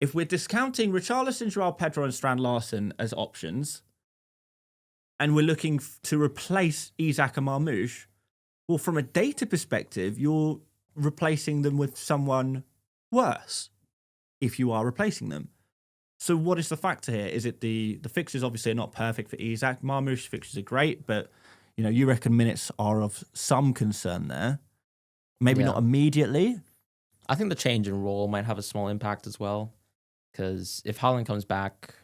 If we're discounting Richarlison, Joao Pedro, and Strand Larson as options, and we're looking to replace Isak and Marmoush, well, from a data perspective, you're replacing them with someone worse if you are replacing them. So what is the factor here? Is it the fixtures obviously are not perfect for Isak. Marmoush's fixtures are great, but you reckon minutes are of some concern there. Maybe not immediately. I think the change in role might have a small impact as well. Because if Haaland comes back,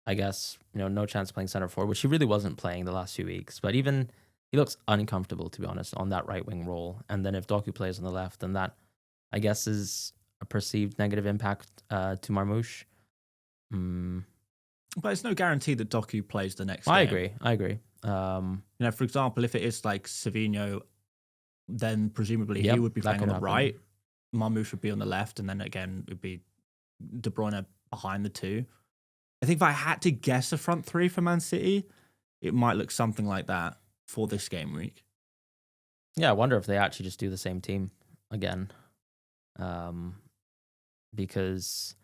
I guess, no chance of playing center forward, which he really wasn't playing the last few weeks. But even he looks uncomfortable, to be honest, on that right wing role. And then if Doku plays on the left, then that, I guess, is a perceived negative impact to Marmoush. But it's no guarantee that Doku plays the next game. I agree. For example, if it is like Savinho, then presumably he would be playing on the right. Marmoush would be on the left, and then again it would be De Bruyne behind the two. I think if I had to guess a front three for Man City, it might look something like that for this game week. Yeah, I wonder if they actually just do the same team again. Because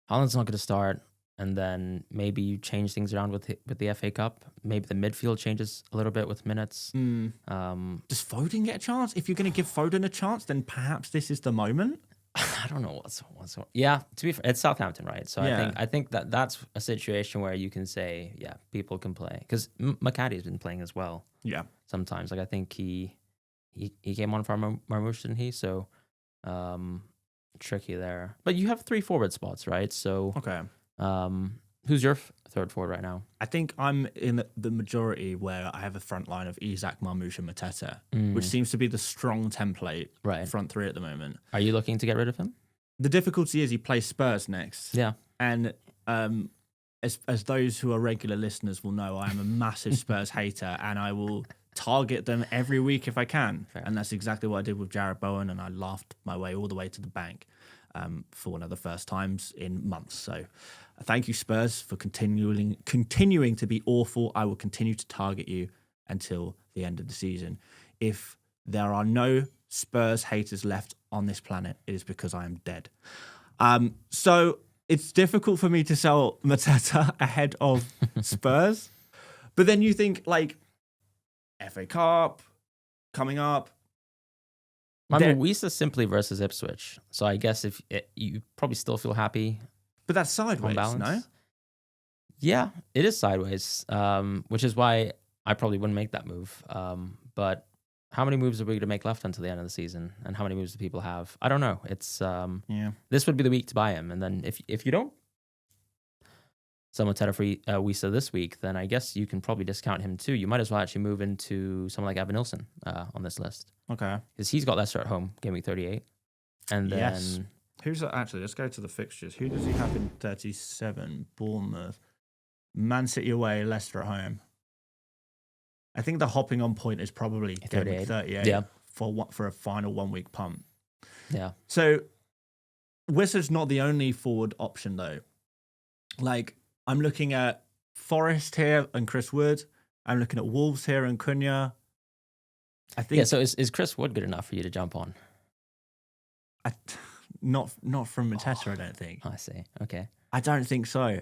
Haaland's not going to start, and then maybe you change things around with the FA Cup. Maybe the midfield changes a little bit with minutes. Does Foden get a chance? If you're going to give Foden a chance, then perhaps this is the moment. I don't know what's yeah. To be fair, it's Southampton, right? So I think that's a situation where you can say, people can play, because McCarthy's been playing as well. Yeah, sometimes I think he came on for Marmoush, didn't he? So tricky there. But you have 3 forward spots, right? So okay. Who's your third forward right now? I think I'm in the majority where I have a front line of Isak, Marmoush, and Mateta, which seems to be the strong template front three at the moment. Are you looking to get rid of him? The difficulty is he plays Spurs next. Yeah. And as those who are regular listeners will know, I am a massive Spurs hater, and I will target them every week if I can. Fair. And that's exactly what I did with Jarrod Bowen, and I laughed my way all the way to the bank for one of the first times in months. So thank you, Spurs, for continuing to be awful. I will continue to target you until the end of the season. If there are no Spurs haters left on this planet, it is because I am dead. So it's difficult for me to sell Mateta ahead of Spurs. But then you think, like, FA Cup coming up. I mean, Wisa simply versus Ipswich. So I guess you probably still feel happy. But that's sideways, no? Yeah, it is sideways, which is why I probably wouldn't make that move. But how many moves are we going to make left until the end of the season? And how many moves do people have? I don't know. It's this would be the week to buy him. And then if you don't sell Mateta for Wisa this week, then I guess you can probably discount him too. You might as well actually move into someone like Evan Nilsson on this list. Okay. Because he's got Leicester at home, game week 38. And then... Yes. Who's actually, let's go to the fixtures. Who does he have in 37? Bournemouth. Man City away, Leicester at home. I think the hopping on point is probably game week 38 for a final 1 week pump. Yeah. So Wissa's not the only forward option though. Like, I'm looking at Forest here and Chris Wood. I'm looking at Wolves here and Cunha. I think. Yeah. So is Chris Wood good enough for you to jump on? Not from Mateta, I don't think. I see. Okay. I don't think so.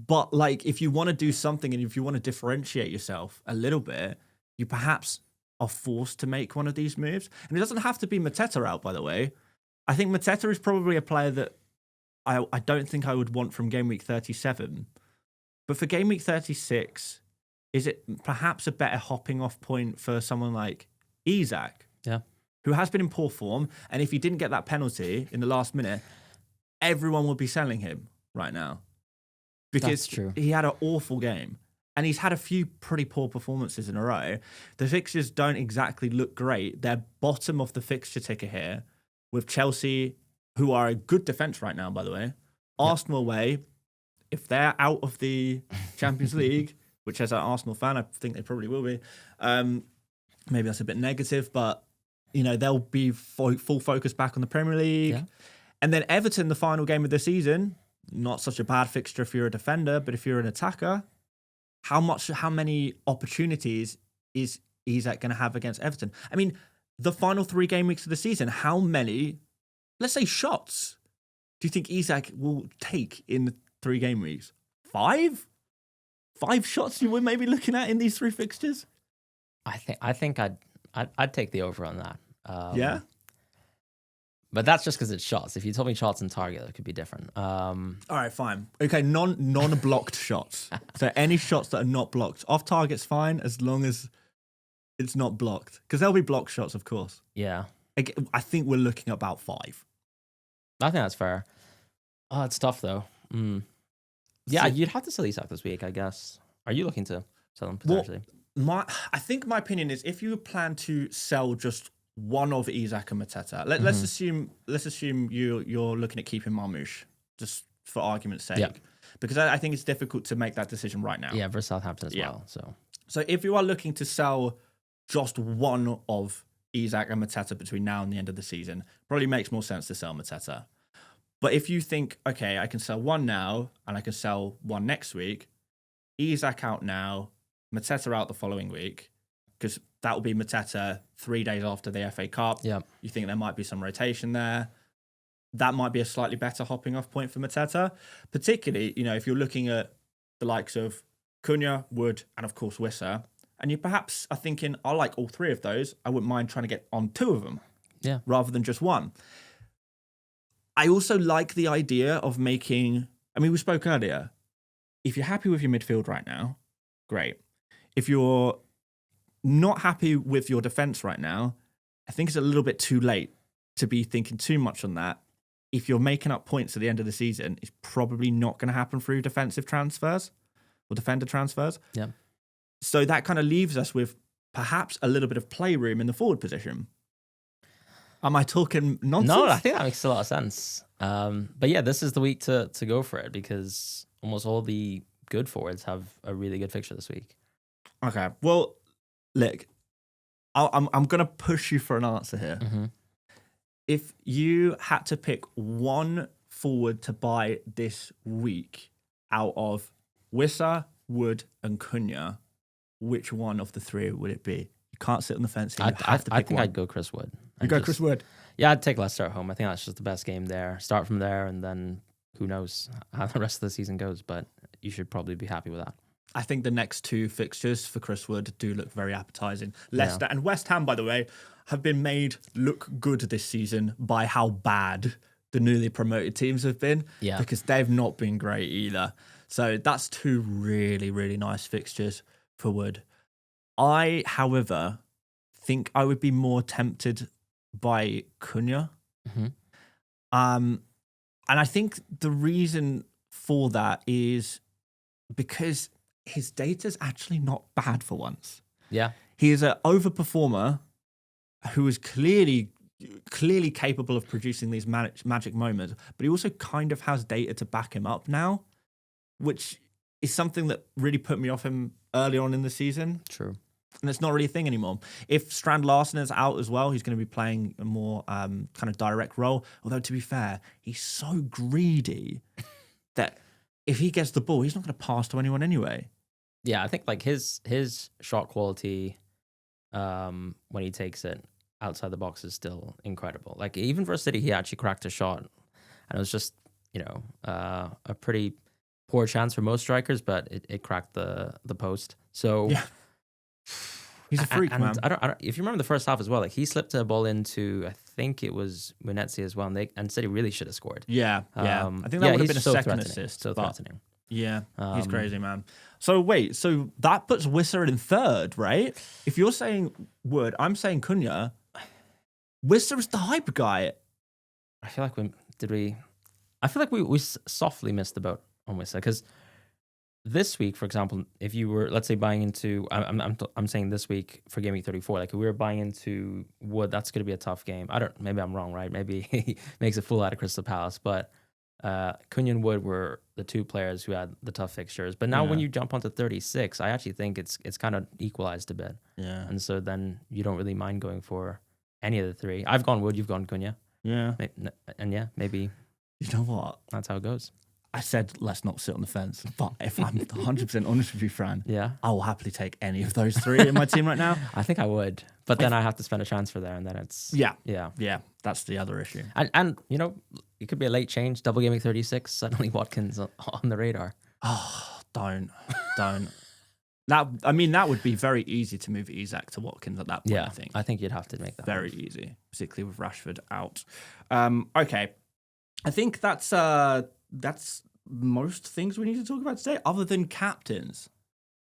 But like, if you want to do something and if you want to differentiate yourself a little bit, you perhaps are forced to make one of these moves. And it doesn't have to be Mateta out, by the way. I think Mateta is probably a player that I don't think I would want from game week 37. But for game week 36, is it perhaps a better hopping off point for someone like Isak? Yeah. Who has been in poor form. And if he didn't get that penalty in the last minute, everyone would be selling him right now. Because he had an awful game. And he's had a few pretty poor performances in a row. The fixtures don't exactly look great. They're bottom of the fixture ticker here with Chelsea, who are a good defence right now, by the way. Yep. Arsenal away, if they're out of the Champions League, which as an Arsenal fan, I think they probably will be. Maybe that's a bit negative, but they'll be full focus back on the Premier League. Yeah. And then Everton, the final game of the season, not such a bad fixture if you're a defender, but if you're an attacker, how many opportunities is Isak going to have against Everton? I mean, the final 3 game weeks of the season, how many, let's say, shots do you think Isak will take in the 3 game weeks? 5? 5 shots you were maybe looking at in these 3 fixtures? I think I'd take the over on that. Yeah. But that's just because it's shots. If you told me shots and target, it could be different. All right, fine. Okay, non-blocked shots. So any shots that are not blocked. Off target's fine as long as it's not blocked. Because there'll be blocked shots, of course. Yeah. I think we're looking at about 5. I think that's fair. Oh, it's tough, though. Yeah, you'd have to sell Isak this week, I guess. Are you looking to sell him potentially? I think my opinion is if you plan to sell just one of Isak and Mateta, let's assume you're looking at keeping Marmoush, just for argument's sake, because I think it's difficult to make that decision right now. Yeah, versus Southampton as well. So if you are looking to sell just one of Isak and Mateta between now and the end of the season, probably makes more sense to sell Mateta. But if you think, okay, I can sell one now and I can sell one next week, Isak out now, Mateta out the following week, because that will be Mateta 3 days after the FA Cup. Yeah. You think there might be some rotation there. That might be a slightly better hopping off point for Mateta, particularly, if you're looking at the likes of Cunha, Wood, and of course Wissa, and you perhaps are thinking, I like all 3 of those. I wouldn't mind trying to get on 2 of them rather than just one. I also like the idea of making, we spoke earlier, if you're happy with your midfield right now, great. If you're not happy with your defense right now, I think it's a little bit too late to be thinking too much on that. If you're making up points at the end of the season, it's probably not going to happen through defensive transfers or defender transfers. Yeah. So that kind of leaves us with perhaps a little bit of playroom in the forward position. Am I talking nonsense? No, I think that makes a lot of sense. But yeah, this is the week to go for it because almost all the good forwards have a really good fixture this week. Okay. Well, look, I'm going to push you for an answer here. Mm-hmm. If you had to pick one forward to buy this week out of Wissa, Wood, and Cunha, which one of the 3 would it be? You can't sit on the fence here. I think I'd go Chris Wood. Chris Wood? Yeah, I'd take Leicester at home. I think that's just the best game there. Start from there, and then who knows how the rest of the season goes, but you should probably be happy with that. I think the next 2 fixtures for Chris Wood do look very appetizing. Leicester and West Ham, by the way, have been made look good this season by how bad the newly promoted teams have been. Yeah. Because they've not been great either. So that's 2 really, really nice fixtures for Wood. I, however, think I would be more tempted by Cunha. Mm-hmm. And I think the reason for that is because his data's actually not bad for once. Yeah. He is an overperformer who is clearly capable of producing these magic moments, but he also kind of has data to back him up now, which is something that really put me off him early on in the season. True. And it's not really a thing anymore. If Strand Larsen is out as well, he's going to be playing a more kind of direct role. Although, to be fair, he's so greedy that if he gets the ball, he's not going to pass to anyone anyway. Yeah, I think like his shot quality when he takes it outside the box is still incredible. Like even for City, he actually cracked a shot, and it was just a pretty poor chance for most strikers, but it cracked the post. So yeah, he's a freak, man. I don't. If you remember the first half as well, like he slipped a ball into, I think it was Munetsi as well, and City really should have scored. Yeah. I think that would have been a second assist. So threatening. Yeah, he's crazy, man. So wait, so that puts Wisser in third, right? If you're saying Wood, I'm saying Cunha. Wisser is the hype guy. I feel like we softly missed the boat on Wisser, because this week, for example, if you were, let's say, buying into, I'm saying this week for Game Week 34, like if we were buying into Wood, that's going to be a tough game. Maybe I'm wrong, right? Maybe he makes a fool out of Crystal Palace, but Cunha and Wood were the two players who had the tough fixtures. But now when you jump onto 36, I actually think it's kind of equalized a bit. Yeah. And so then you don't really mind going for any of the three. I've gone Wood, you've gone Cunha. Yeah. And yeah, maybe. You know what? That's how it goes. I said let's not sit on the fence, but if I'm 100% honest with you, Fran, I will happily take any of those three in my team right now. I think I would, but then I have to spend a transfer there, and then it's yeah. That's the other issue. And it could be a late change. Double Game Week 36, suddenly Watkins on the radar. Oh, don't. That would be very easy to move Isak to Watkins at that point. Yeah, I think you'd have to make that very easy, particularly with Rashford out. Okay, I think that's most things we need to talk about today, other than captains,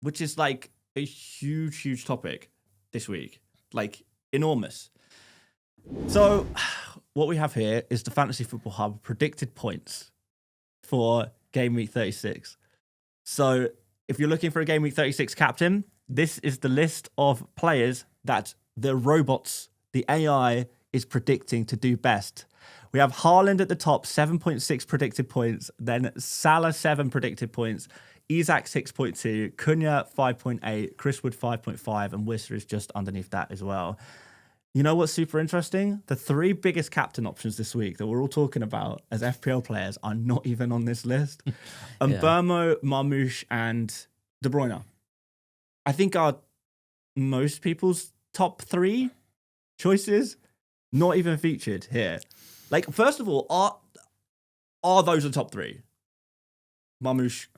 which is like a huge topic this week, like enormous. So what we have here is the Fantasy Football Hub predicted points for Game Week 36. So if you're looking for a Game Week 36 captain, this is the list of players that the robots, the AI, is predicting to do best. We have Haaland at the top, 7.6 predicted points. Then Salah, 7 predicted points. Isak, 6.2. Cunha, 5.8. Chris Wood, 5.5. And Wisser is just underneath that as well. You know what's super interesting? The 3 biggest captain options this week that we're all talking about as FPL players are not even on this list. Mbeumo, Marmoush, and De Bruyne. I think are most people's top 3 choices not even featured here. Like, first of all, are those the top 3? Marmoush,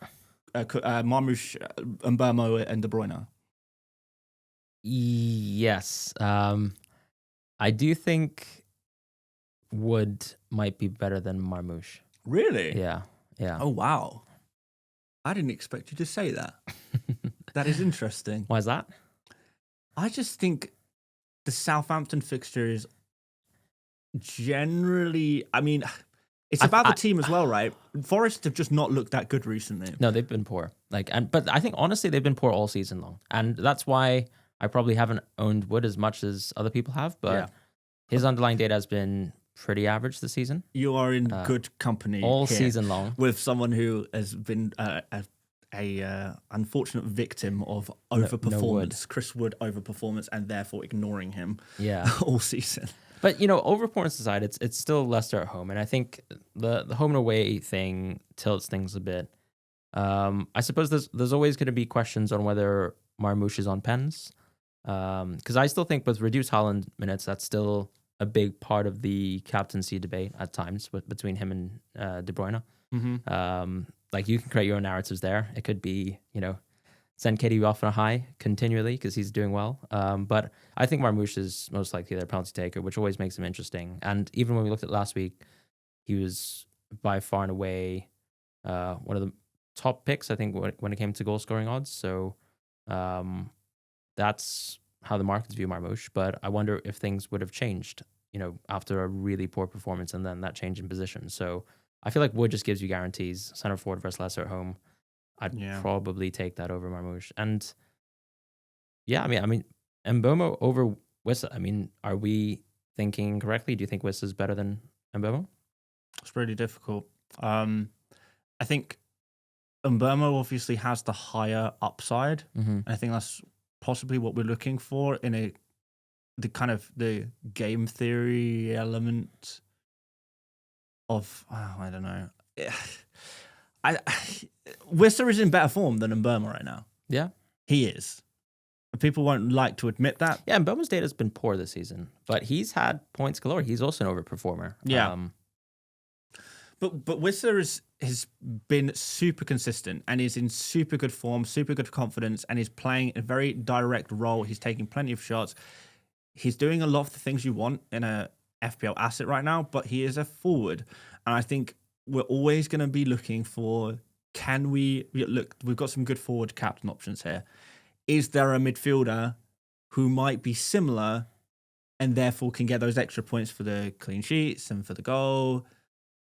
Mbeumo, and De Bruyne. Yes. I do think Wood might be better than Marmoush. Really? Yeah. Oh, wow. I didn't expect you to say that. That is interesting. Why is that? I just think the Southampton fixture is generally, it's about the team as well, right? Forest have just not looked that good recently. No, they've been poor. But I think honestly they've been poor all season long, and that's why I probably haven't owned Wood as much as other people have. But his underlying data has been pretty average this season. You are in good company all here season long with someone who has been a unfortunate victim of overperformance, Chris Wood overperformance, and therefore ignoring him all season. But, overperformance aside, it's still Leicester at home. And I think the home and away thing tilts things a bit. I suppose there's always going to be questions on whether Marmoush is on pens. Because I still think with reduced Haaland minutes, that's still a big part of the captaincy debate at times between him and De Bruyne. Mm-hmm. You can create your own narratives there. It could be, send KDB off on a high continually because he's doing well. But I think Marmoush is most likely their penalty taker, which always makes him interesting. And even when we looked at last week, he was by far and away one of the top picks, I think, when it came to goal scoring odds. So that's how the markets view Marmoush, but I wonder if things would have changed, after a really poor performance and then that change in position. So I feel like Wood just gives you guarantees. Center forward versus Leicester at home, I'd probably take that over Marmoush. And yeah, I mean, Mbeumo over Wissa. I mean, are we thinking correctly? Do you think Wissa's better than Mbeumo? It's really difficult. I think Mbeumo obviously has the higher upside. Mm-hmm. I think that's possibly what we're looking for in the game theory element of, I don't know. Wissa is in better form than Mbeumo right now. Yeah. He is. People won't like to admit that. Yeah, and Mbeumo's data's been poor this season, but he's had points galore. He's also an overperformer. Yeah. But Wissa has been super consistent and is in super good form, super good confidence, and is playing a very direct role. He's taking plenty of shots. He's doing a lot of the things you want in a FPL asset right now, but he is a forward. And I think we're always going to be looking for, look, we've got some good forward captain options here. Is there a midfielder who might be similar and therefore can get those extra points for the clean sheets and for the goal?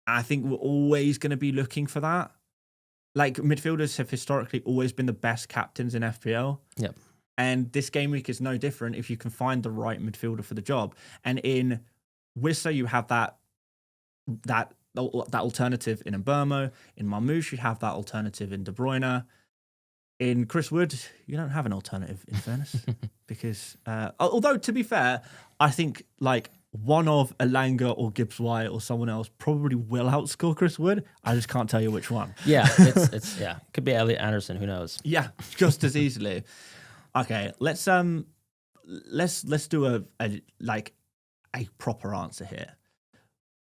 I think we're always going to be looking for that. Like, midfielders have historically always been the best captains in FPL. Yep. And this game week is no different if you can find the right midfielder for the job. And in Wissa, you have that alternative in Mbeumo. In Marmoush, you have that alternative in De Bruyne. In Chris Wood, you don't have an alternative, in fairness. Because, although, to be fair, I think, like, one of Elanga or Gibbs White or someone else probably will outscore Chris Wood. I just can't tell you which one. Yeah, it's could be Elliot Anderson. Who knows? Yeah, just as easily. Okay, let's do a proper answer here.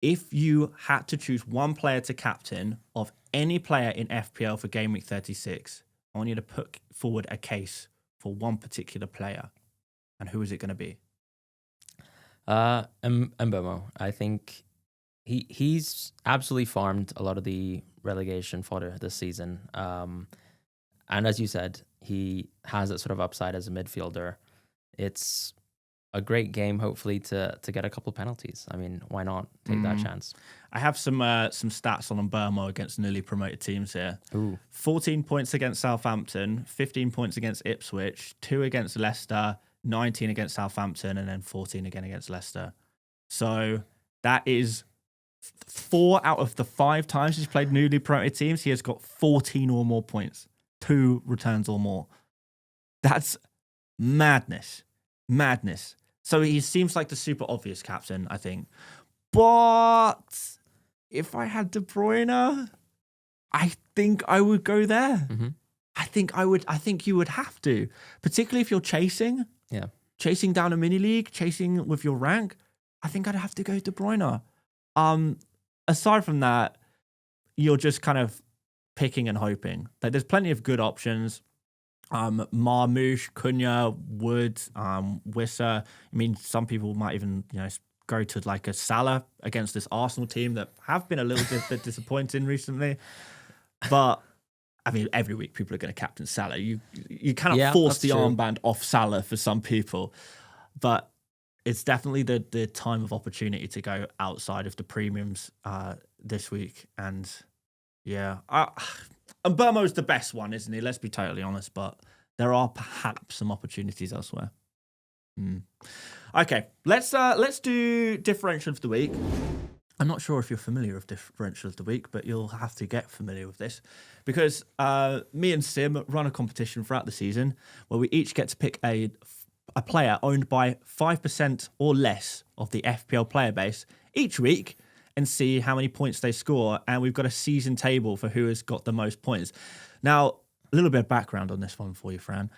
If you had to choose one player to captain of any player in FPL for Game Week 36, I want you to put forward a case for one particular player. And who is it going to be? Mbeumo. I think he's absolutely farmed a lot of the relegation fodder this season. And as you said, he has that sort of upside as a midfielder. It's a great game, hopefully, to get a couple of penalties. I mean, why not take that chance? I have some stats on Mbeumo against newly promoted teams here. Ooh. 14 points against Southampton, 15 points against Ipswich, 2 against Leicester, 19 against Southampton, and then 14 again against Leicester. So that is 4 out of the 5 times he's played newly promoted teams, he has got 14 or more points. 2 returns or more. That's madness. Madness. So he seems like the super obvious captain, I think. But if I had De Bruyne, I think I would go there. Mm-hmm. I think you would have to, particularly if you're chasing. Yeah. Chasing down a mini league, chasing with your rank. I think I'd have to go De Bruyne. Aside from that, you're just kind of picking and hoping. Like, there's plenty of good options. Marmoush, Cunha, Wood, Wissa. I mean, some people might even, go to like a Salah against this Arsenal team that have been a little bit disappointing recently. But I mean, every week people are going to captain Salah. You cannot force the armband off Salah for some people, but it's definitely the time of opportunity to go outside of the premiums this week. And yeah, and Mbeumo's the best one, isn't he? Let's be totally honest, but there are perhaps some opportunities elsewhere. Okay, let's do differential of the week. I'm not sure if you're familiar with differential of the week, but you'll have to get familiar with this because me and Sim run a competition throughout the season where we each get to pick a player owned by 5% or less of the FPL player base each week and see how many points they score. And we've got a season table for who has got the most points. Now, a little bit of background on this one for you, Fran.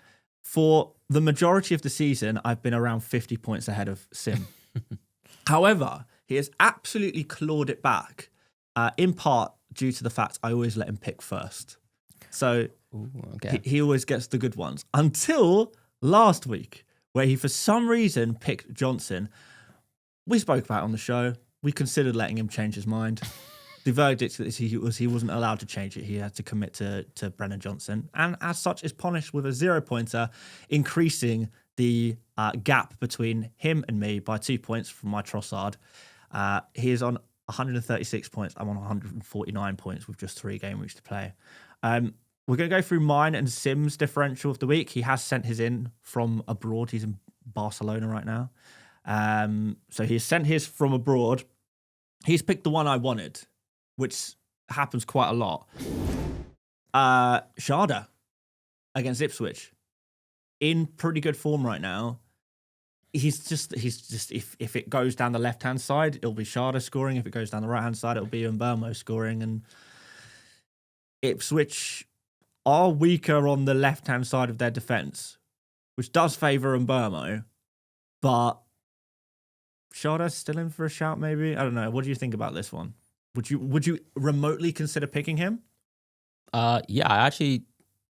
For the majority of the season, I've been around 50 points ahead of Sim. However, he has absolutely clawed it back, in part due to the fact I always let him pick first. So he always gets the good ones. Until last week, where he, for some reason, picked Johnson. We spoke about it on the show. We considered letting him change his mind. The verdict is he wasn't allowed to change it. He had to commit to Brennan Johnson. And as such is punished with a 0-pointer, increasing the gap between him and me by 2 points from my Trossard. He is on 136 points. I'm on 149 points with just 3 game weeks to play. We're going to go through mine and Sim's differential of the week. He has sent his in from abroad. He's in Barcelona right now. So he's sent his from abroad. He's picked the one I wanted, which happens quite a lot. Sharda against Ipswich. In pretty good form right now. He's just if it goes down the left-hand side, it'll be Sharda scoring. If it goes down the right-hand side, it'll be Mbeumo scoring. And Ipswich are weaker on the left-hand side of their defence, which does favour Mbeumo, but Sharda's still in for a shout, maybe? I don't know. What do you think about this one? Would you remotely consider picking him? Yeah, I actually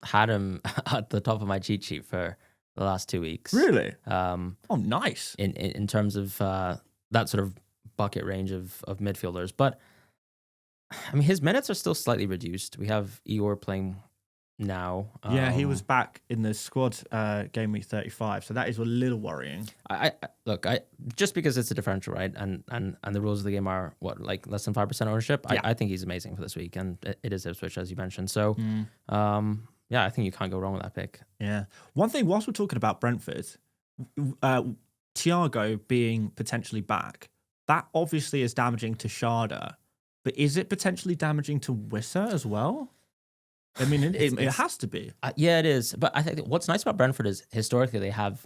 had him at the top of my cheat sheet for the last 2 weeks. Really? Nice. In terms of that sort of bucket range of midfielders. But, I mean, his minutes are still slightly reduced. We have Igor playing now. Yeah, he was back in the squad game week 35, so that is a little worrying. I just because it's a differential, right? And the rules of the game are like less than 5% ownership. Yeah. I think he's amazing for this week, and it is Ipswich, as you mentioned. So, yeah, I think you can't go wrong with that pick. Yeah. One thing, whilst we're talking about Brentford, Thiago being potentially back, that obviously is damaging to Sharda, but is it potentially damaging to Wissa as well? I mean, it has to be. Yeah, it is. But I think what's nice about Brentford is historically they have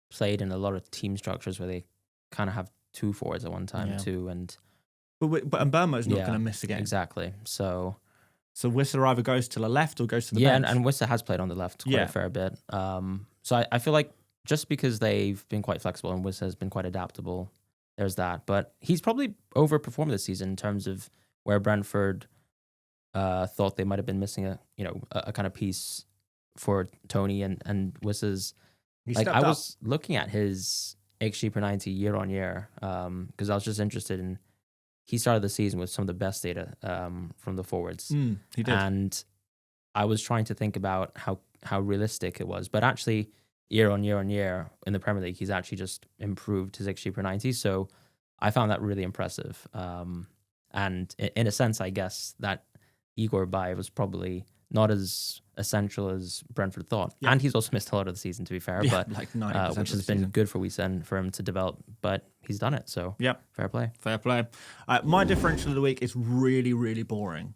played in a lot of team structures where they kind of have 2 forwards at one time too. But Mbeumo's not going to miss again. Exactly. So Wissa either goes to the left or goes to the bench. And Wissa has played on the left quite a fair bit. So I feel like just because they've been quite flexible and Wissa has been quite adaptable, there's that. But he's probably overperformed this season in terms of where Brentford thought they might have been missing a kind of piece for Tony and Wissa's. Like I was looking at his XG per 90 year on year because I was just interested in. He started the season with some of the best data from the forwards. He did, and I was trying to think about how realistic it was, but actually year on year in the Premier League, he's actually just improved his XG per 90. So I found that really impressive. And in a sense, I guess that Igor buy was probably not as essential as Brentford thought. Yeah. And he's also missed a lot of the season, to be fair, but like 90% which has been good for Wiesen for him to develop, but he's done it. So fair play. Fair play. My differential of the week is really, really boring.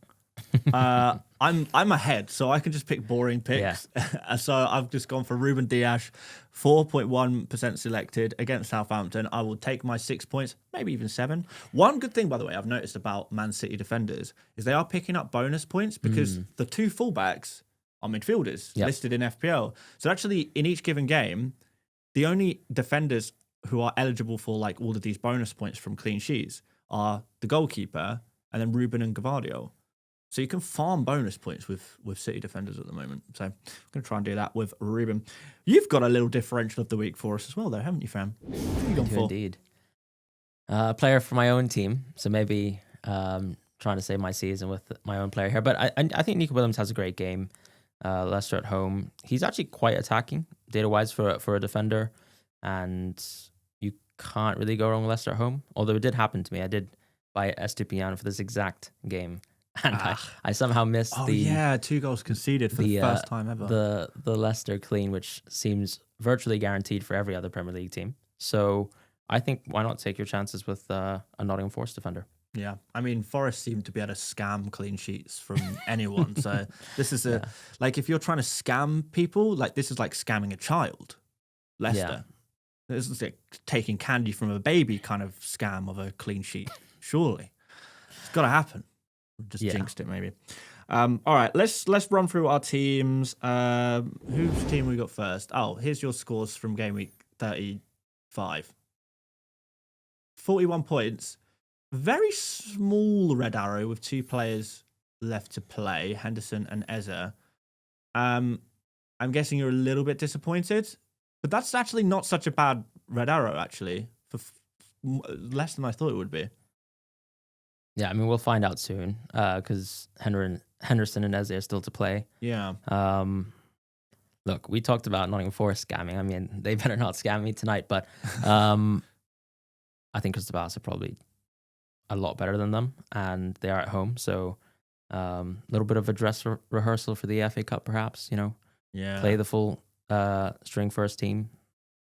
I'm ahead, so I can just pick boring picks. Yeah. So I've just gone for Ruben Dias, 4.1% selected against Southampton. I will take my 6 points, maybe even 7. One good thing, by the way, I've noticed about Man City defenders is they are picking up bonus points because the 2 fullbacks are midfielders listed in FPL. So actually, in each given game, the only defenders who are eligible for like all of these bonus points from clean sheets are the goalkeeper and then Ruben and Gavardio. So you can farm bonus points with City defenders at the moment. So I'm going to try and do that with Ruben. You've got a little differential of the week for us as well, though, haven't you, fam? What have you gone for? Indeed. Player for my own team. So maybe trying to save my season with my own player here. But I think Nico Williams has a great game. Leicester at home. He's actually quite attacking, data-wise, for a defender. And you can't really go wrong with Leicester at home. Although it did happen to me. I did buy STFPL for this exact game. And I somehow missed 2 goals conceded for the first time ever. The Leicester clean, which seems virtually guaranteed for every other Premier League team. So I think why not take your chances with a Nottingham Forest defender? Yeah, I mean, Forest seem to be able to scam clean sheets from anyone. So this is like if you're trying to scam people, like this is like scamming a child. Leicester. Yeah. This is like taking candy from a baby kind of scam of a clean sheet. Surely. It's got to happen. Just jinxed it, maybe. All right, let's run through our teams. Whose team we got first? Oh, here's your scores from game week 35. 41 points. Very small red arrow with 2 players left to play, Henderson and Eze. I'm guessing you're a little bit disappointed, but that's actually not such a bad red arrow, actually, for less than I thought it would be. Yeah, I mean, we'll find out soon because Henderson and Eze are still to play. Yeah. Look, we talked about Nottingham Forest scamming. I mean, they better not scam me tonight, but I think Crystal Palace are probably a lot better than them, and they are at home. So a little bit of a dress rehearsal for the FA Cup, perhaps, play the full string first team,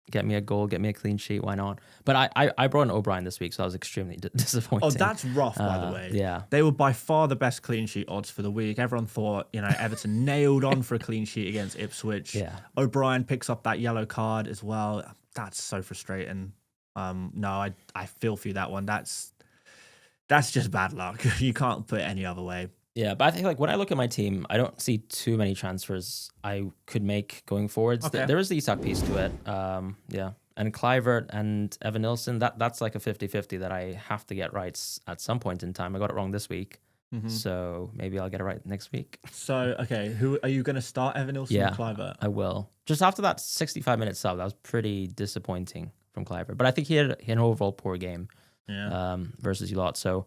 get me a goal, get me a clean sheet. Why not? But I brought in O'Brien this week, so I was extremely disappointed. Oh, that's rough, by the way. Yeah. They were by far the best clean sheet odds for the week. Everyone thought, Everton nailed on for a clean sheet against Ipswich. Yeah. O'Brien picks up that yellow card as well. That's so frustrating. No, I feel for you that one. That's just bad luck. You can't put it any other way. Yeah, but I think when I look at my team, I don't see too many transfers I could make going forwards. Okay. There is the Isak piece to it. Yeah. And Kluivert and Evan Nilsson, that's like a 50-50 that I have to get right at some point in time. I got it wrong this week. Mm-hmm. So maybe I'll get it right next week. So, okay, who are you going to start, Evan Nilsson or Kluivert? I will. Just after that 65-minute sub, that was pretty disappointing from Kluivert. But I think he had an overall poor game versus you lot. So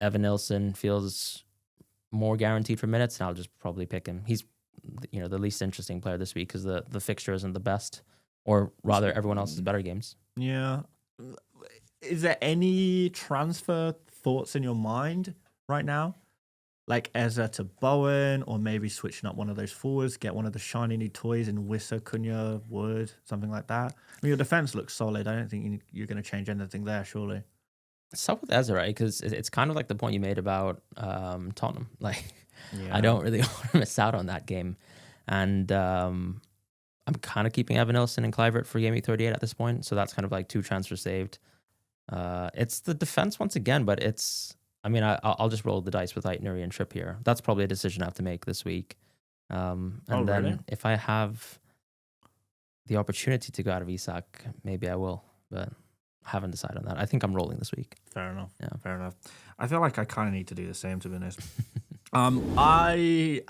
Evan Nilsson feels more guaranteed for minutes, and I'll just probably pick him. He's the least interesting player this week because the fixture isn't the best, or rather everyone else's better games. Yeah. Is there any transfer thoughts in your mind right now? Like Ezra to Bowen, or maybe switching up one of those forwards, get one of the shiny new toys in Wissa, Cunha, Wood, something like that. I mean, your defense looks solid. I don't think you're going to change anything there, surely. It's tough with Ezra, right? Because it's kind of like the point you made about Tottenham. Like, I don't really want to miss out on that game. And I'm kind of keeping Evan Nilsson and Kluivert for Gameweek 38 at this point. So that's kind of like 2 transfers saved. It's the defense once again, but I'll just roll the dice with Aït-Nouri and Tripp here. That's probably a decision I have to make this week. Then really? If I have the opportunity to go out of Isak, maybe I will. But haven't decided on that. I think I'm rolling this week. Fair enough. Yeah. Fair enough. I feel like I kind of need to do the same, to be honest. I'm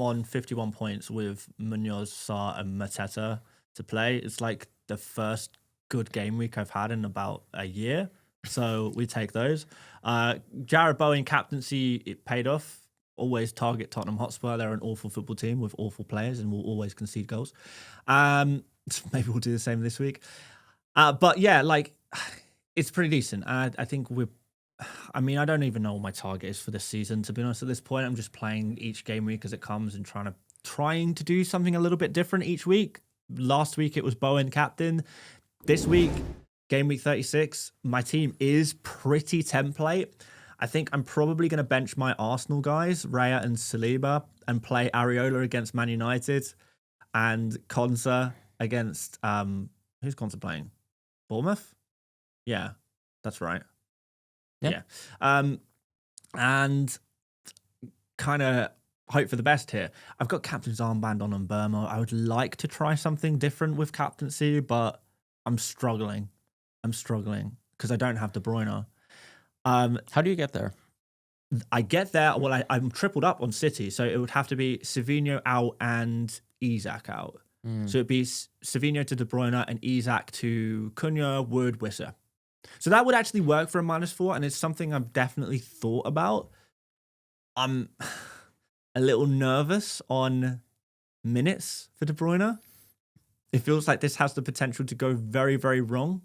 on 51 points with Munoz, Sarr, and Mateta to play. It's like the first good game week I've had in about a year. So we take those. Jared Bowen captaincy, it paid off. Always target Tottenham Hotspur. They're an awful football team with awful players and will always concede goals. Maybe we'll do the same this week. But yeah, it's pretty decent. I think I don't even know what my target is for this season, to be honest. At this point, I'm just playing each game week as it comes and trying to do something a little bit different each week. Last week, it was Bowen captain. This week, game week 36, my team is pretty template. I think I'm probably going to bench my Arsenal guys, Raya and Saliba, and play Areola against Man United and Konsa against... who's Konsa playing? Bournemouth? Yeah, that's right. Yeah. And kind of hope for the best here. I've got captain's armband on Mbeumo. I would like to try something different with captaincy, but I'm struggling because I don't have De Bruyne. How do you get there? I get there. Well, I'm tripled up on City, so it would have to be Savinho out and Isak out. So it'd be Savinho to De Bruyne and Isak to Cunha, Wood, Wissa. So that would actually work for a -4, and it's something I've definitely thought about. I'm a little nervous on minutes for De Bruyne. It feels like this has the potential to go very, very wrong.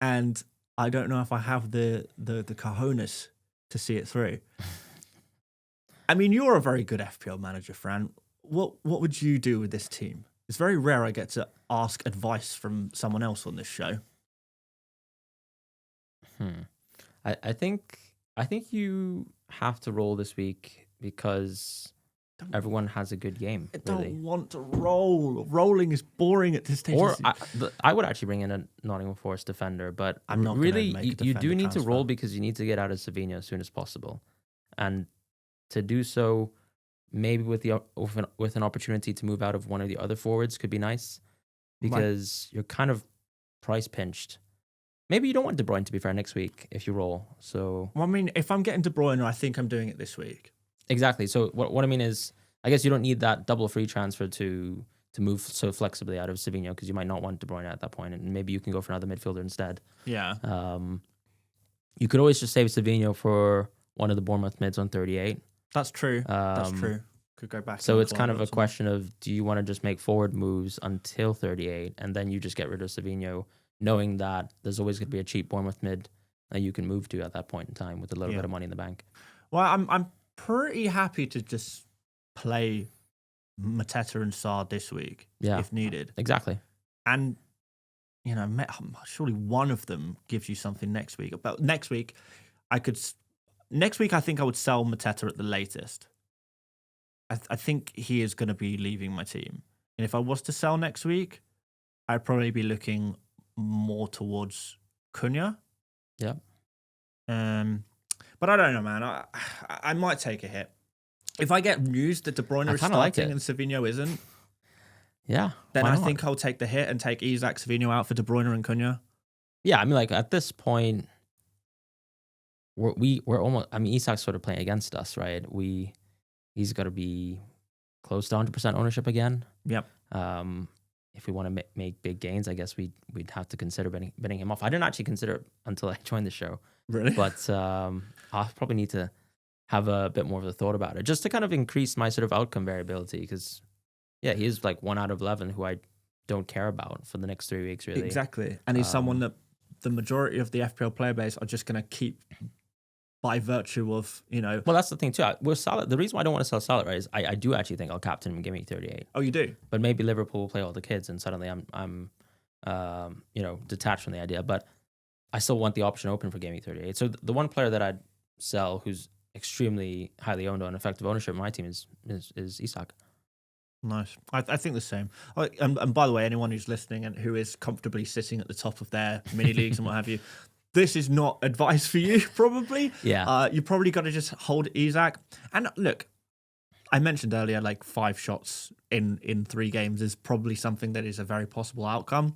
And I don't know if I have the cojones to see it through. I mean, you're a very good FPL manager, Fran. What would you do with this team? It's very rare I get to ask advice from someone else on this show. I think you have to roll this week because everyone has a good game. I don't want to roll. Rolling is boring at this stage. Or I would actually bring in a Nottingham Forest defender, but I'm not really make you do need transfer. to roll because you need to get out of Savinho as soon as possible, and to do so, maybe with an opportunity to move out of one of the other forwards could be nice, because you're kind of price pinched. Maybe you don't want De Bruyne, to be fair, next week if you roll. So, well, I mean, if I'm getting De Bruyne, I think I'm doing it this week. Exactly. So what I mean is, I guess you don't need that double free transfer to move so flexibly out of Savinho, because you might not want De Bruyne at that point, and maybe you can go for another midfielder instead. Yeah. You could always just save Savinho for one of the Bournemouth mids on 38. That's true. That's true. Could go back. So it's kind of a question of, do you want to just make forward moves until 38 and then you just get rid of Savinho, knowing that there's always going to be a cheap Bournemouth mid that you can move to at that point in time with a little bit of money in the bank? Well, I'm pretty happy to just play Mateta and Sarr this week if needed. Exactly. And, you know, surely one of them gives you something next week. But next week, I think I would sell Mateta at the latest. I think he is going to be leaving my team. And if I was to sell next week, I'd probably be looking more towards Cunha. Yeah. But I don't know, man. I might take a hit. If I get news that De Bruyne is starting and Savinho isn't, then I think I'll take the hit and take Isak, Savinho out for De Bruyne and Cunha. Yeah, I mean, like at this point, we're almost. I mean, Isak's sort of playing against us, right? He's got to be close to 100% ownership again. Yep. If we want to make big gains, I guess we'd have to consider betting him off. I didn't actually consider it until I joined the show. Really? But I'll probably need to have a bit more of a thought about it, just to kind of increase my sort of outcome variability. Because, he is like 1 out of 11 who I don't care about for the next 3 weeks, really. Exactly. And he's someone that the majority of the FPL player base are just going to keep by virtue of, you know. Well, that's the thing too. With Salah, the reason why I don't want to sell Salah, right, is I do actually think I'll captain him in Gameweek 38. Oh, you do? But maybe Liverpool will play all the kids, and suddenly I'm detached from the idea. But I still want the option open for Gameweek 38. So the one player that I'd sell who's extremely highly owned on effective ownership in my team is Isak. Nice. I think the same. And by the way, anyone who's listening and who is comfortably sitting at the top of their mini leagues and what have you, this is not advice for you, probably. Yeah. You probably got to just hold Isak. And look, I mentioned earlier, like 5 shots in 3 games is probably something that is a very possible outcome.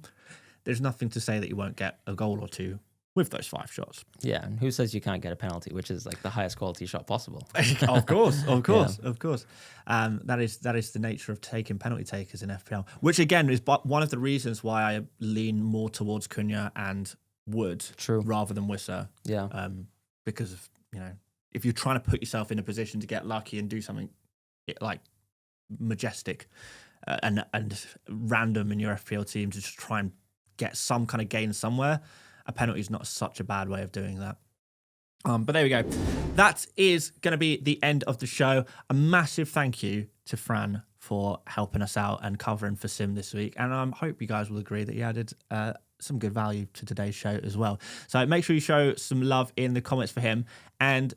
There's nothing to say that you won't get a goal or 2 with those 5 shots. Yeah, and who says you can't get a penalty, which is like the highest quality shot possible? Of course. That is the nature of taking penalty takers in FPL, which again is one of the reasons why I lean more towards Cunha and Wood rather than Wissa. Yeah. Because of, you know, if you're trying to put yourself in a position to get lucky and do something like majestic and random in your FPL team to just try and get some kind of gain somewhere, a penalty is not such a bad way of doing that. But there we go. That is going to be the end of the show. A massive thank you to Fran for helping us out and covering for Sim this week. And I hope you guys will agree that he added some good value to today's show as well. So make sure you show some love in the comments for him. And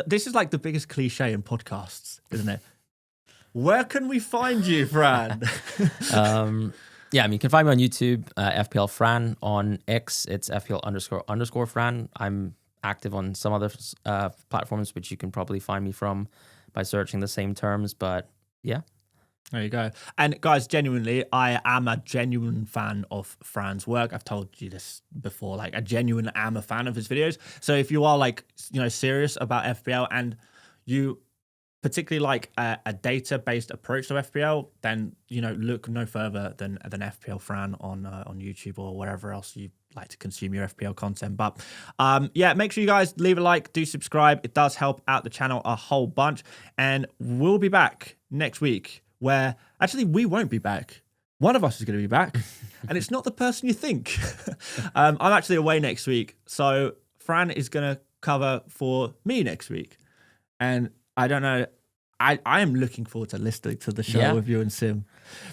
this is like the biggest cliche in podcasts, isn't it? Where can we find you, Fran? Yeah, I mean, you can find me on YouTube, FPL Fran. On X, it's FPL __Fran. I'm active on some other platforms, which you can probably find me from by searching the same terms. But yeah. There you go. And guys, genuinely, I am a genuine fan of Fran's work. I've told you this before, like I genuinely am a fan of his videos. So if you are like, you know, serious about FPL and you particularly like a data-based approach to FPL, then, you know, look no further than FPL Fran on YouTube or wherever else you like to consume your FPL content. But yeah, make sure you guys leave a like, do subscribe. It does help out the channel a whole bunch. And we'll be back next week, where actually we won't be back. One of us is going to be back, and it's not the person you think. I'm actually away next week, so Fran is going to cover for me next week. And I don't know, I am looking forward to listening to the show with you and Sim,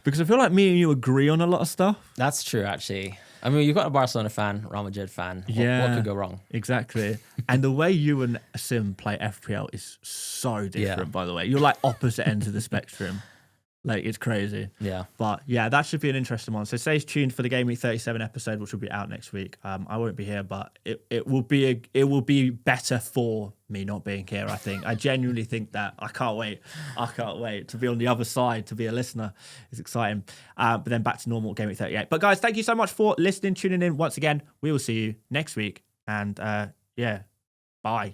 because I feel like me and you agree on a lot of stuff. That's true, actually. I mean, you've got a Barcelona fan, Real Madrid fan. What could go wrong? Exactly. And the way you and Sim play FPL is so different, by the way. You're like opposite ends of the spectrum. Like, it's crazy. Yeah. But yeah, that should be an interesting one. So stay tuned for the Gameweek 37 episode, which will be out next week. I won't be here, but it will be better for me not being here, I think. I genuinely think that. I can't wait to be on the other side, to be a listener. It's exciting. But then back to normal Gameweek 38. But guys, thank you so much for listening, tuning in once again. We will see you next week. And yeah, bye.